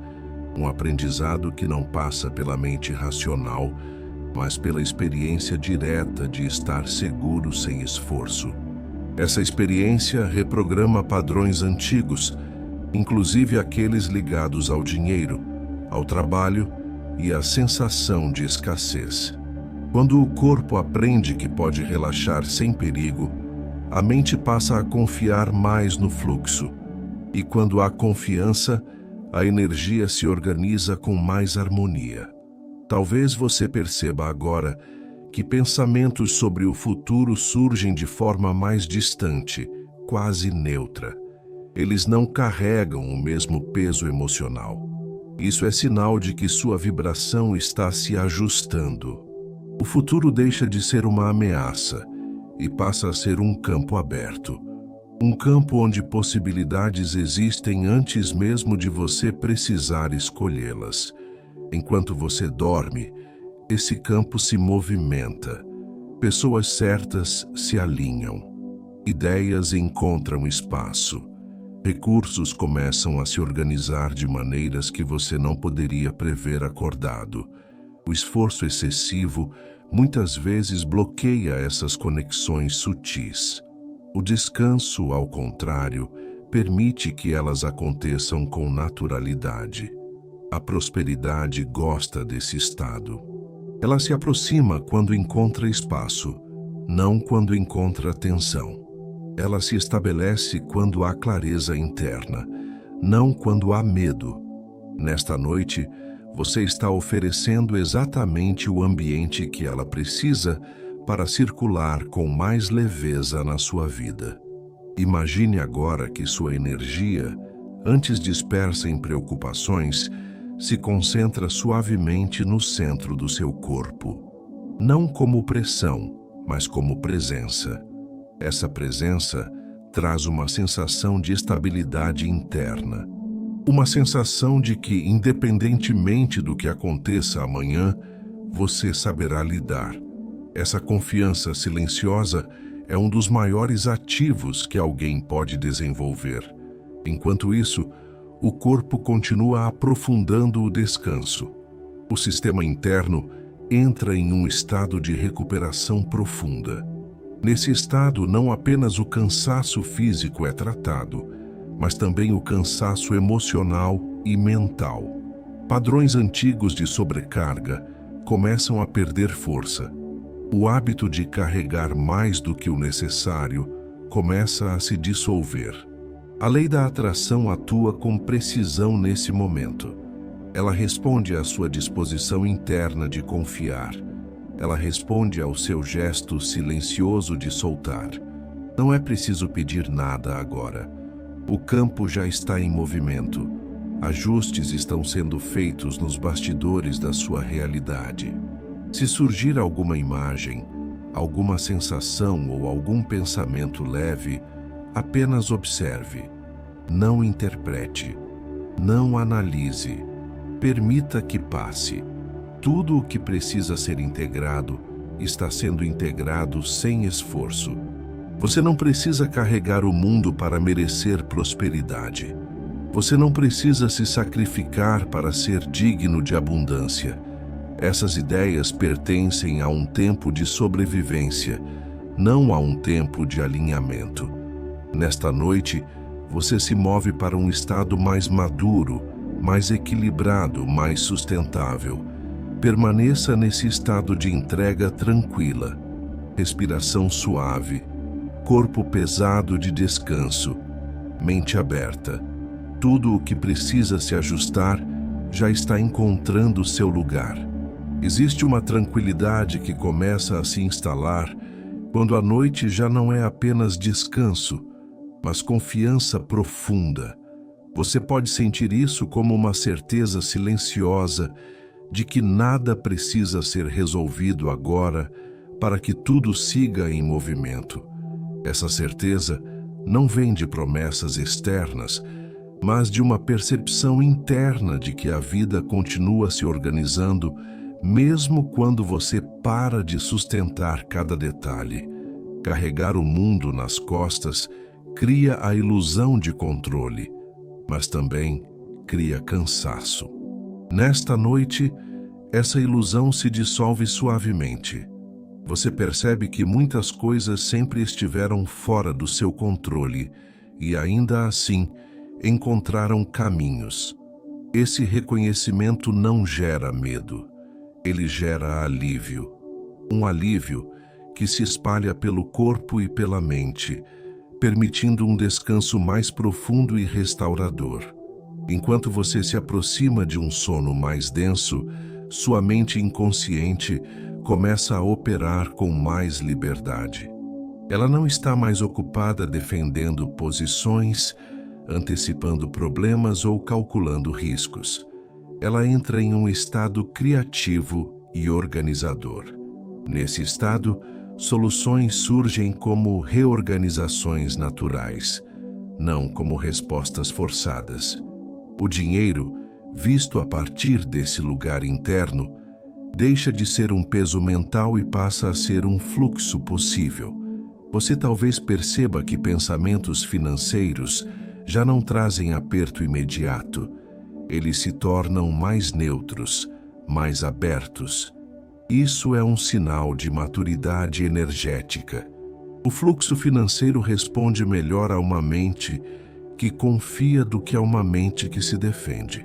Speaker 1: Um aprendizado que não passa pela mente racional, mas pela experiência direta de estar seguro sem esforço. Essa experiência reprograma padrões antigos, inclusive aqueles ligados ao dinheiro, ao trabalho e à sensação de escassez. Quando o corpo aprende que pode relaxar sem perigo, a mente passa a confiar mais no fluxo. E quando há confiança, a energia se organiza com mais harmonia. Talvez você perceba agora que pensamentos sobre o futuro surgem de forma mais distante, quase neutra. Eles não carregam o mesmo peso emocional. Isso é sinal de que sua vibração está se ajustando. O futuro deixa de ser uma ameaça e passa a ser um campo aberto. Um campo onde possibilidades existem antes mesmo de você precisar escolhê-las. Enquanto você dorme, esse campo se movimenta. Pessoas certas se alinham. Ideias encontram espaço. Recursos começam a se organizar de maneiras que você não poderia prever acordado. O esforço excessivo muitas vezes bloqueia essas conexões sutis. O descanso, ao contrário, permite que elas aconteçam com naturalidade. A prosperidade gosta desse estado. Ela se aproxima quando encontra espaço, não quando encontra tensão. Ela se estabelece quando há clareza interna, não quando há medo. Nesta noite, você está oferecendo exatamente o ambiente que ela precisa para circular com mais leveza na sua vida. Imagine agora que sua energia, antes dispersa em preocupações, se concentra suavemente no centro do seu corpo. Não como pressão, mas como presença. Essa presença traz uma sensação de estabilidade interna. Uma sensação de que, independentemente do que aconteça amanhã, você saberá lidar. Essa confiança silenciosa é um dos maiores ativos que alguém pode desenvolver. Enquanto isso, o corpo continua aprofundando o descanso. O sistema interno entra em um estado de recuperação profunda. Nesse estado, não apenas o cansaço físico é tratado, mas também o cansaço emocional e mental. Padrões antigos de sobrecarga começam a perder força. O hábito de carregar mais do que o necessário começa a se dissolver. A lei da atração atua com precisão nesse momento. Ela responde à sua disposição interna de confiar. Ela responde ao seu gesto silencioso de soltar. Não é preciso pedir nada agora. O campo já está em movimento. Ajustes estão sendo feitos nos bastidores da sua realidade. Se surgir alguma imagem, alguma sensação ou algum pensamento leve, apenas observe. Não interprete. Não analise. Permita que passe. Tudo o que precisa ser integrado está sendo integrado sem esforço. Você não precisa carregar o mundo para merecer prosperidade. Você não precisa se sacrificar para ser digno de abundância. Essas ideias pertencem a um tempo de sobrevivência, não a um tempo de alinhamento. Nesta noite, você se move para um estado mais maduro, mais equilibrado, mais sustentável. Permaneça nesse estado de entrega tranquila, respiração suave, corpo pesado de descanso, mente aberta. Tudo o que precisa se ajustar já está encontrando seu lugar. Existe uma tranquilidade que começa a se instalar quando a noite já não é apenas descanso, mas confiança profunda. Você pode sentir isso como uma certeza silenciosa de que nada precisa ser resolvido agora para que tudo siga em movimento. Essa certeza não vem de promessas externas, mas de uma percepção interna de que a vida continua se organizando mesmo quando você para de sustentar cada detalhe. Carregar o mundo nas costas cria a ilusão de controle, mas também cria cansaço. Nesta noite, essa ilusão se dissolve suavemente. Você percebe que muitas coisas sempre estiveram fora do seu controle e, ainda assim, encontraram caminhos. Esse reconhecimento não gera medo. Ele gera alívio. Um alívio que se espalha pelo corpo e pela mente, permitindo um descanso mais profundo e restaurador. Enquanto você se aproxima de um sono mais denso, sua mente inconsciente começa a operar com mais liberdade. Ela não está mais ocupada defendendo posições, antecipando problemas ou calculando riscos. Ela entra em um estado criativo e organizador. Nesse estado, soluções surgem como reorganizações naturais, não como respostas forçadas. O dinheiro, visto a partir desse lugar interno, deixa de ser um peso mental e passa a ser um fluxo possível. Você talvez perceba que pensamentos financeiros já não trazem aperto imediato. Eles se tornam mais neutros, mais abertos. Isso é um sinal de maturidade energética. O fluxo financeiro responde melhor a uma mente que confia do que a uma mente que se defende.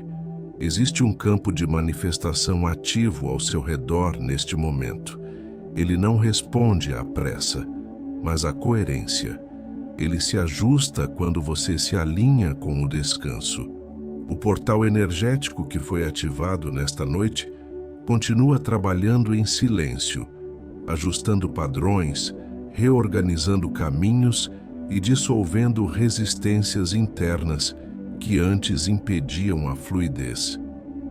Speaker 1: Existe um campo de manifestação ativo ao seu redor neste momento. Ele não responde à pressa, mas à coerência. Ele se ajusta quando você se alinha com o descanso. O portal energético que foi ativado nesta noite continua trabalhando em silêncio, ajustando padrões, reorganizando caminhos e dissolvendo resistências internas que antes impediam a fluidez.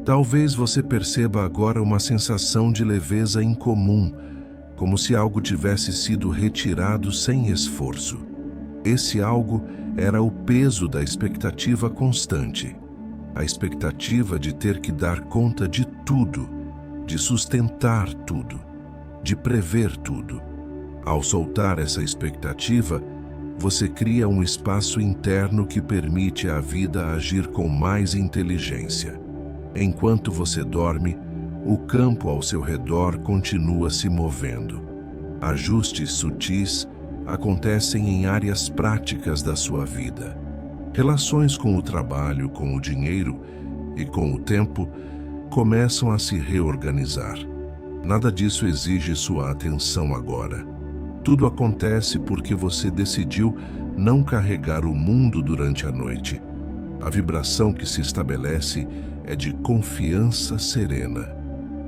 Speaker 1: Talvez você perceba agora uma sensação de leveza incomum, como se algo tivesse sido retirado sem esforço. Esse algo era o peso da expectativa constante. A expectativa de ter que dar conta de tudo, de sustentar tudo, de prever tudo. Ao soltar essa expectativa, você cria um espaço interno que permite à vida agir com mais inteligência. Enquanto você dorme, o campo ao seu redor continua se movendo. Ajustes sutis acontecem em áreas práticas da sua vida. Relações com o trabalho, com o dinheiro e com o tempo começam a se reorganizar. Nada disso exige sua atenção agora. Tudo acontece porque você decidiu não carregar o mundo durante a noite. A vibração que se estabelece é de confiança serena.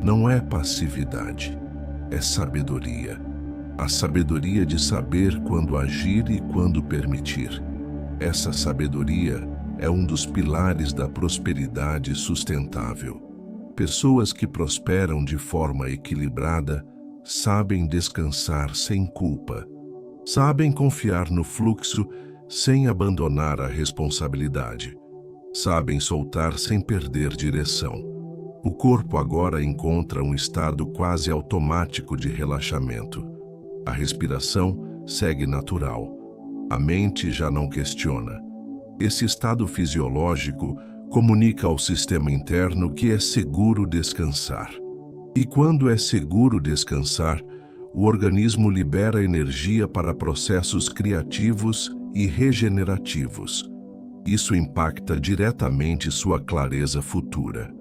Speaker 1: Não é passividade, é sabedoria. A sabedoria de saber quando agir e quando permitir. Essa sabedoria é um dos pilares da prosperidade sustentável. Pessoas que prosperam de forma equilibrada sabem descansar sem culpa. Sabem confiar no fluxo sem abandonar a responsabilidade. Sabem soltar sem perder direção. O corpo agora encontra um estado quase automático de relaxamento. A respiração segue natural. A mente já não questiona. Esse estado fisiológico comunica ao sistema interno que é seguro descansar. E quando é seguro descansar, o organismo libera energia para processos criativos e regenerativos. Isso impacta diretamente sua clareza futura.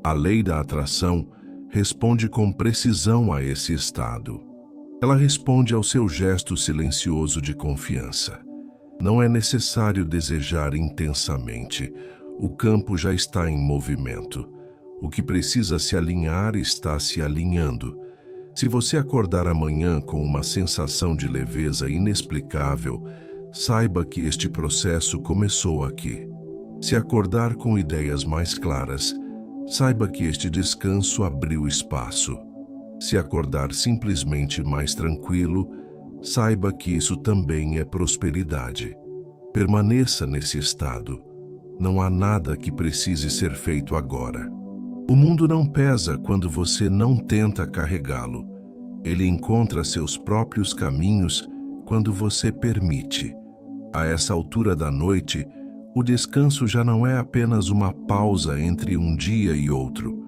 Speaker 1: A lei da atração responde com precisão a esse estado. Ela responde ao seu gesto silencioso de confiança. Não é necessário desejar intensamente. O campo já está em movimento. O que precisa se alinhar está se alinhando. Se você acordar amanhã com uma sensação de leveza inexplicável, saiba que este processo começou aqui. Se acordar com ideias mais claras, saiba que este descanso abriu espaço. Se acordar simplesmente mais tranquilo, saiba que isso também é prosperidade. Permaneça nesse estado. Não há nada que precise ser feito agora. O mundo não pesa quando você não tenta carregá-lo. Ele encontra seus próprios caminhos quando você permite. A essa altura da noite, o descanso já não é apenas uma pausa entre um dia e outro.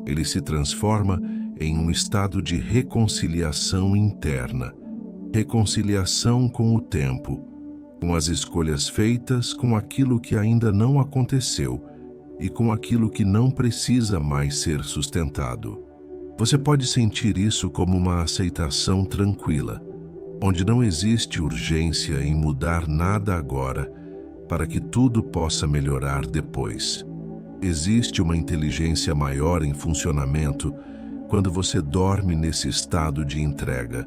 Speaker 1: Ele se transforma em um estado de reconciliação interna. Reconciliação com o tempo, com as escolhas feitas, com aquilo que ainda não aconteceu e com aquilo que não precisa mais ser sustentado. Você pode sentir isso como uma aceitação tranquila, onde não existe urgência em mudar nada agora para que tudo possa melhorar depois. Existe uma inteligência maior em funcionamento quando você dorme nesse estado de entrega.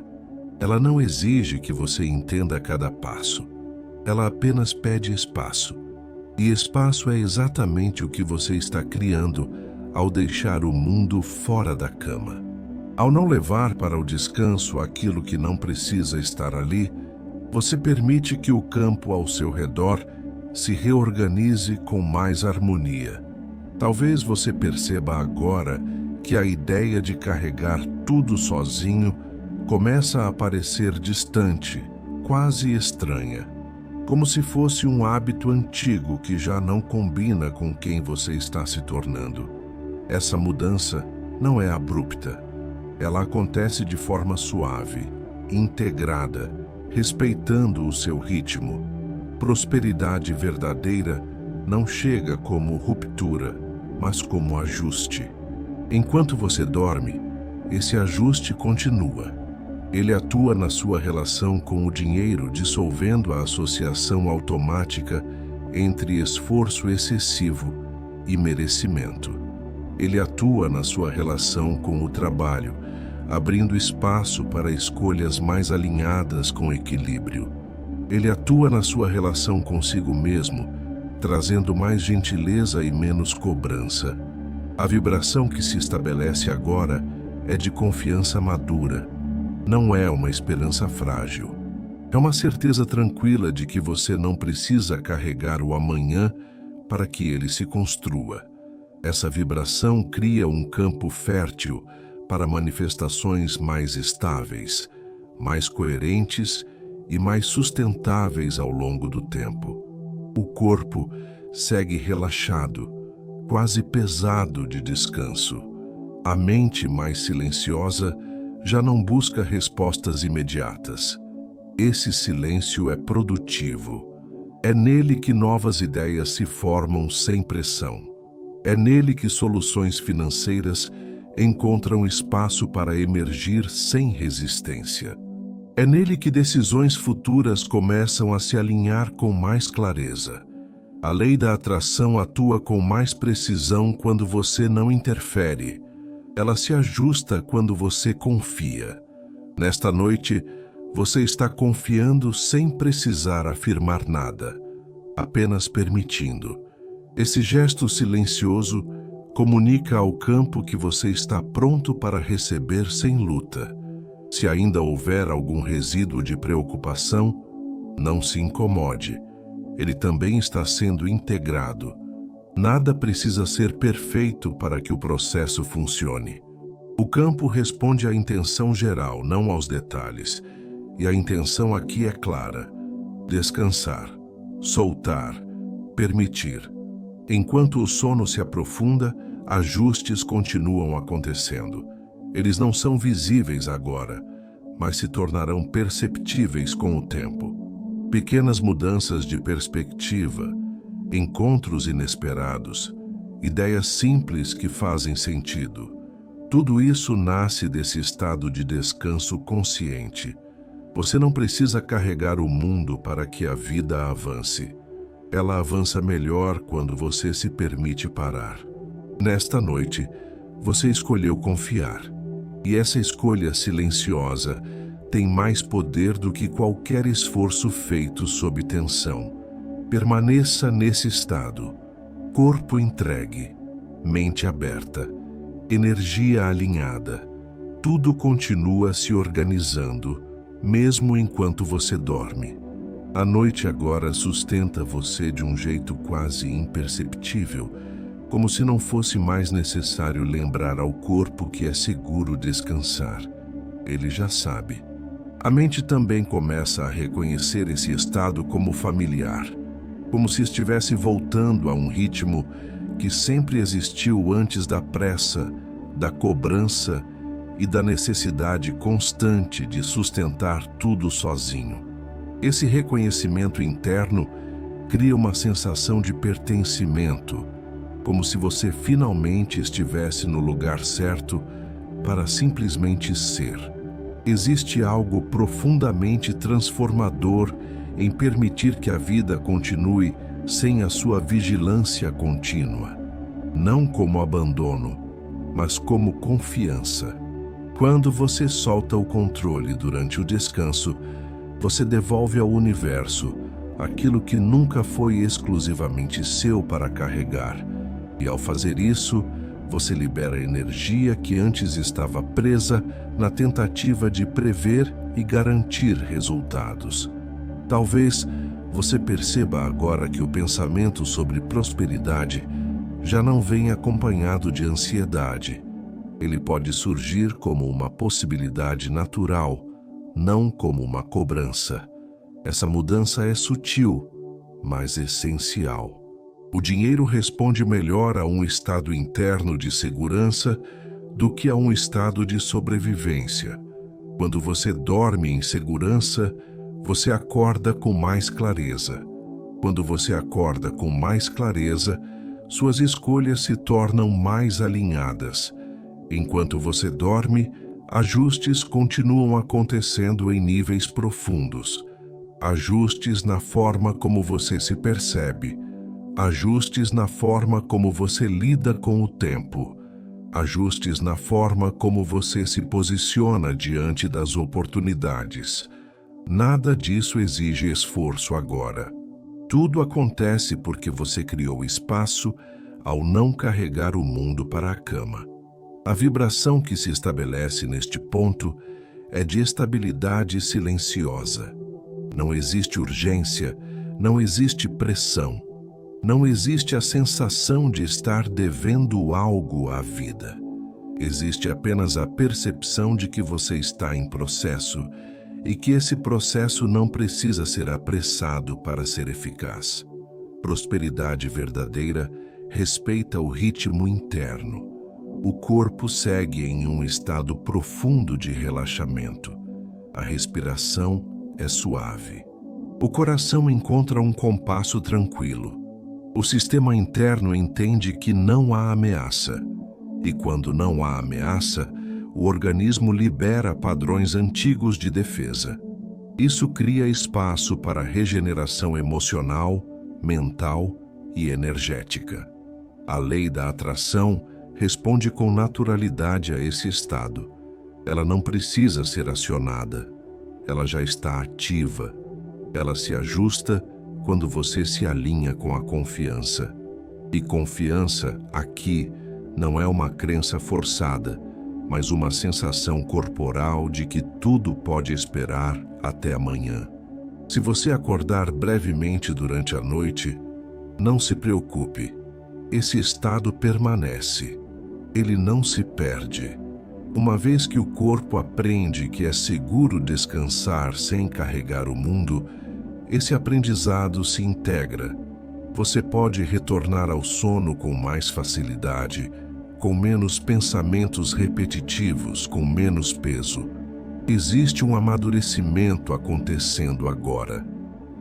Speaker 1: Ela não exige que você entenda cada passo. Ela apenas pede espaço. E espaço é exatamente o que você está criando ao deixar o mundo fora da cama. Ao não levar para o descanso aquilo que não precisa estar ali, você permite que o campo ao seu redor se reorganize com mais harmonia. Talvez você perceba agora que a ideia de carregar tudo sozinho começa a parecer distante, quase estranha, como se fosse um hábito antigo que já não combina com quem você está se tornando. Essa mudança não é abrupta. Ela acontece de forma suave, integrada, respeitando o seu ritmo. Prosperidade verdadeira não chega como ruptura, mas como ajuste. Enquanto você dorme, esse ajuste continua. Ele atua na sua relação com o dinheiro, dissolvendo a associação automática entre esforço excessivo e merecimento. Ele atua na sua relação com o trabalho, abrindo espaço para escolhas mais alinhadas com equilíbrio. Ele atua na sua relação consigo mesmo, trazendo mais gentileza e menos cobrança. A vibração que se estabelece agora é de confiança madura. Não é uma esperança frágil. É uma certeza tranquila de que você não precisa carregar o amanhã para que ele se construa. Essa vibração cria um campo fértil para manifestações mais estáveis, mais coerentes e mais sustentáveis ao longo do tempo. O corpo segue relaxado, quase pesado de descanso. A mente mais silenciosa já não busca respostas imediatas. Esse silêncio é produtivo. É nele que novas ideias se formam sem pressão. É nele que soluções financeiras encontram espaço para emergir sem resistência. É nele que decisões futuras começam a se alinhar com mais clareza. A lei da atração atua com mais precisão quando você não interfere. Ela se ajusta quando você confia. Nesta noite, você está confiando sem precisar afirmar nada, apenas permitindo. Esse gesto silencioso comunica ao campo que você está pronto para receber sem luta. Se ainda houver algum resíduo de preocupação, não se incomode. Ele também está sendo integrado. Nada precisa ser perfeito para que o processo funcione. O campo responde à intenção geral, não aos detalhes. E a intenção aqui é clara: descansar, soltar, permitir. Enquanto o sono se aprofunda, ajustes continuam acontecendo. Eles não são visíveis agora, mas se tornarão perceptíveis com o tempo. Pequenas mudanças de perspectiva, encontros inesperados, ideias simples que fazem sentido. Tudo isso nasce desse estado de descanso consciente. Você não precisa carregar o mundo para que a vida avance. Ela avança melhor quando você se permite parar. Nesta noite, você escolheu confiar. E essa escolha silenciosa tem mais poder do que qualquer esforço feito sob tensão. Permaneça nesse estado. Corpo entregue, mente aberta, energia alinhada. Tudo continua se organizando, mesmo enquanto você dorme. A noite agora sustenta você de um jeito quase imperceptível, como se não fosse mais necessário lembrar ao corpo que é seguro descansar. Ele já sabe. A mente também começa a reconhecer esse estado como familiar, como se estivesse voltando a um ritmo que sempre existiu antes da pressa, da cobrança e da necessidade constante de sustentar tudo sozinho. Esse reconhecimento interno cria uma sensação de pertencimento, como se você finalmente estivesse no lugar certo para simplesmente ser. Existe algo profundamente transformador em permitir que a vida continue sem a sua vigilância contínua. Não como abandono, mas como confiança. Quando você solta o controle durante o descanso, você devolve ao universo aquilo que nunca foi exclusivamente seu para carregar. E ao fazer isso, você libera energia que antes estava presa na tentativa de prever e garantir resultados. Talvez você perceba agora que o pensamento sobre prosperidade já não vem acompanhado de ansiedade. Ele pode surgir como uma possibilidade natural, não como uma cobrança. Essa mudança é sutil, mas essencial. O dinheiro responde melhor a um estado interno de segurança do que a um estado de sobrevivência. Quando você dorme em segurança, você acorda com mais clareza. Quando você acorda com mais clareza, suas escolhas se tornam mais alinhadas. Enquanto você dorme, ajustes continuam acontecendo em níveis profundos. Ajustes na forma como você se percebe. Ajustes na forma como você lida com o tempo. Ajustes na forma como você se posiciona diante das oportunidades. Nada disso exige esforço agora. Tudo acontece porque você criou espaço ao não carregar o mundo para a cama. A vibração que se estabelece neste ponto é de estabilidade silenciosa. Não existe urgência, não existe pressão, não existe a sensação de estar devendo algo à vida. Existe apenas a percepção de que você está em processo e que esse processo não precisa ser apressado para ser eficaz. Prosperidade verdadeira respeita o ritmo interno. O corpo segue em um estado profundo de relaxamento. A respiração é suave. O coração encontra um compasso tranquilo. O sistema interno entende que não há ameaça. E quando não há ameaça, o organismo libera padrões antigos de defesa. Isso cria espaço para regeneração emocional, mental e energética. A lei da atração responde com naturalidade a esse estado. Ela não precisa ser acionada. Ela já está ativa. Ela se ajusta quando você se alinha com a confiança. E confiança, aqui, não é uma crença forçada. mas uma sensação corporal de que tudo pode esperar até amanhã. Se você acordar brevemente durante a noite, não se preocupe. Esse estado permanece. Ele não se perde. Uma vez que o corpo aprende que é seguro descansar sem carregar o mundo, esse aprendizado se integra. Você pode retornar ao sono com mais facilidade, com menos pensamentos repetitivos, com menos peso. Existe um amadurecimento acontecendo agora.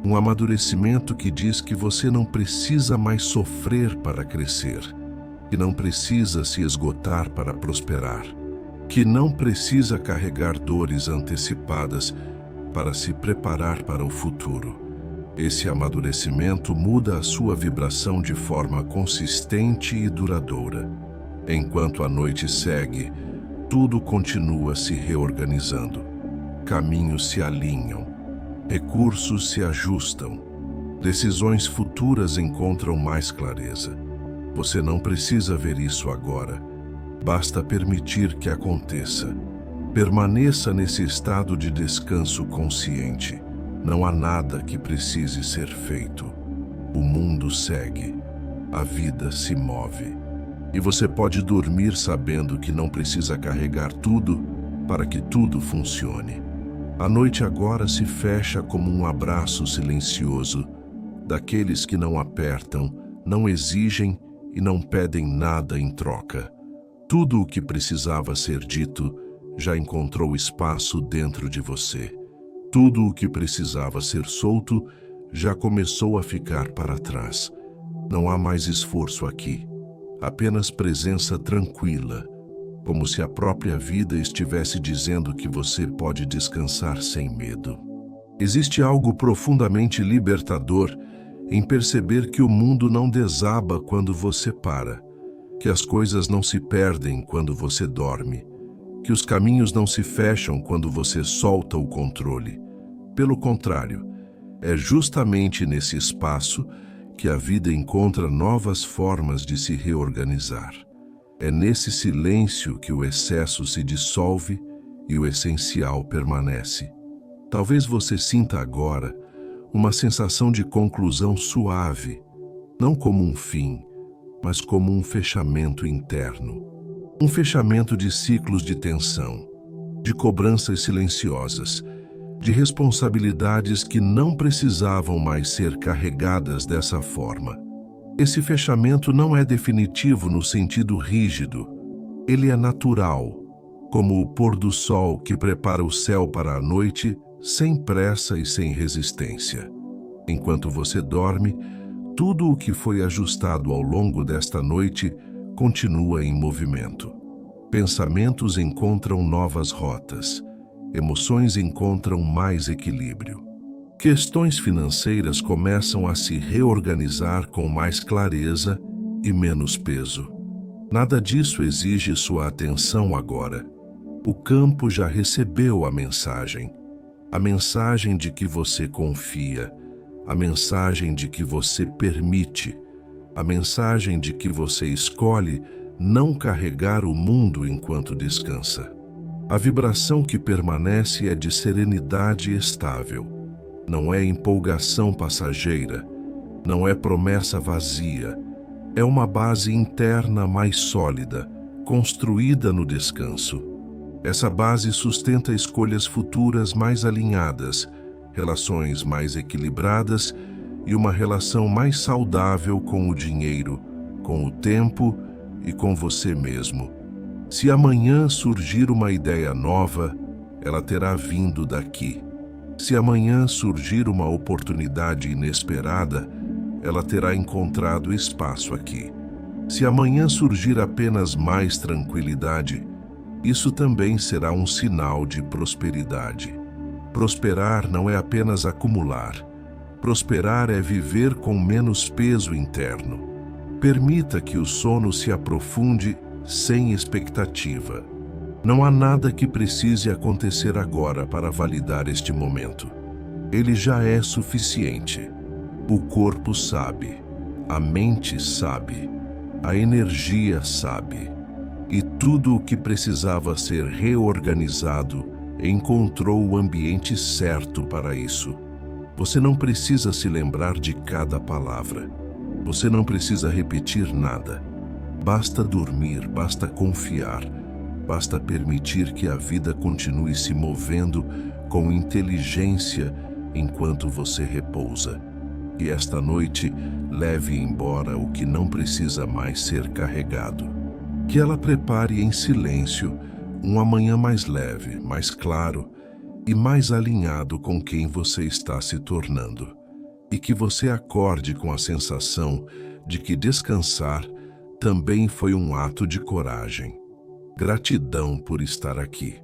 Speaker 1: Um amadurecimento que diz que você não precisa mais sofrer para crescer, que não precisa se esgotar para prosperar, que não precisa carregar dores antecipadas para se preparar para o futuro. Esse amadurecimento muda a sua vibração de forma consistente e duradoura. Enquanto a noite segue, tudo continua se reorganizando. Caminhos se alinham, recursos se ajustam, decisões futuras encontram mais clareza. Você não precisa ver isso agora. Basta permitir que aconteça. Permaneça nesse estado de descanso consciente. Não há nada que precise ser feito. O mundo segue. A vida se move. E você pode dormir sabendo que não precisa carregar tudo para que tudo funcione. A noite agora se fecha como um abraço silencioso daqueles que não apertam, não exigem e não pedem nada em troca. Tudo o que precisava ser dito já encontrou espaço dentro de você. Tudo o que precisava ser solto já começou a ficar para trás. Não há mais esforço aqui, apenas presença tranquila, como se a própria vida estivesse dizendo que você pode descansar sem medo. Existe algo profundamente libertador em perceber que o mundo não desaba quando você para, que as coisas não se perdem quando você dorme, que os caminhos não se fecham quando você solta o controle. Pelo contrário, é justamente nesse espaço que a vida encontra novas formas de se reorganizar. É nesse silêncio que o excesso se dissolve e o essencial permanece. Talvez você sinta agora uma sensação de conclusão suave, não como um fim, mas como um fechamento interno. Um fechamento de ciclos de tensão, de cobranças silenciosas, de responsabilidades que não precisavam mais ser carregadas dessa forma. Esse fechamento não é definitivo no sentido rígido. Ele é natural, como o pôr do sol que prepara o céu para a noite, sem pressa e sem resistência. Enquanto você dorme, tudo o que foi ajustado ao longo desta noite continua em movimento. Pensamentos encontram novas rotas. Emoções encontram mais equilíbrio. Questões financeiras começam a se reorganizar com mais clareza e menos peso. Nada disso exige sua atenção agora. O campo já recebeu a mensagem de que você confia, a mensagem de que você permite, a mensagem de que você escolhe não carregar o mundo enquanto descansa. A vibração que permanece é de serenidade estável. Não é empolgação passageira, não é promessa vazia. É uma base interna mais sólida, construída no descanso. Essa base sustenta escolhas futuras mais alinhadas, relações mais equilibradas e uma relação mais saudável com o dinheiro, com o tempo e com você mesmo. Se amanhã surgir uma ideia nova, ela terá vindo daqui. Se amanhã surgir uma oportunidade inesperada, ela terá encontrado espaço aqui. Se amanhã surgir apenas mais tranquilidade, isso também será um sinal de prosperidade. Prosperar não é apenas acumular. Prosperar é viver com menos peso interno. Permita que o sono se aprofunde sem expectativa. Não há nada que precise acontecer agora para validar este momento. Ele já é suficiente. O corpo sabe, a mente sabe, a energia sabe. E tudo o que precisava ser reorganizado encontrou o ambiente certo para isso. Você não precisa se lembrar de cada palavra. Você não precisa repetir nada. Basta dormir, basta confiar, basta permitir que a vida continue se movendo com inteligência enquanto você repousa. E esta noite leve embora o que não precisa mais ser carregado. Que ela prepare em silêncio um amanhã mais leve, mais claro e mais alinhado com quem você está se tornando. E que você acorde com a sensação de que descansar também foi um ato de coragem. Gratidão por estar aqui.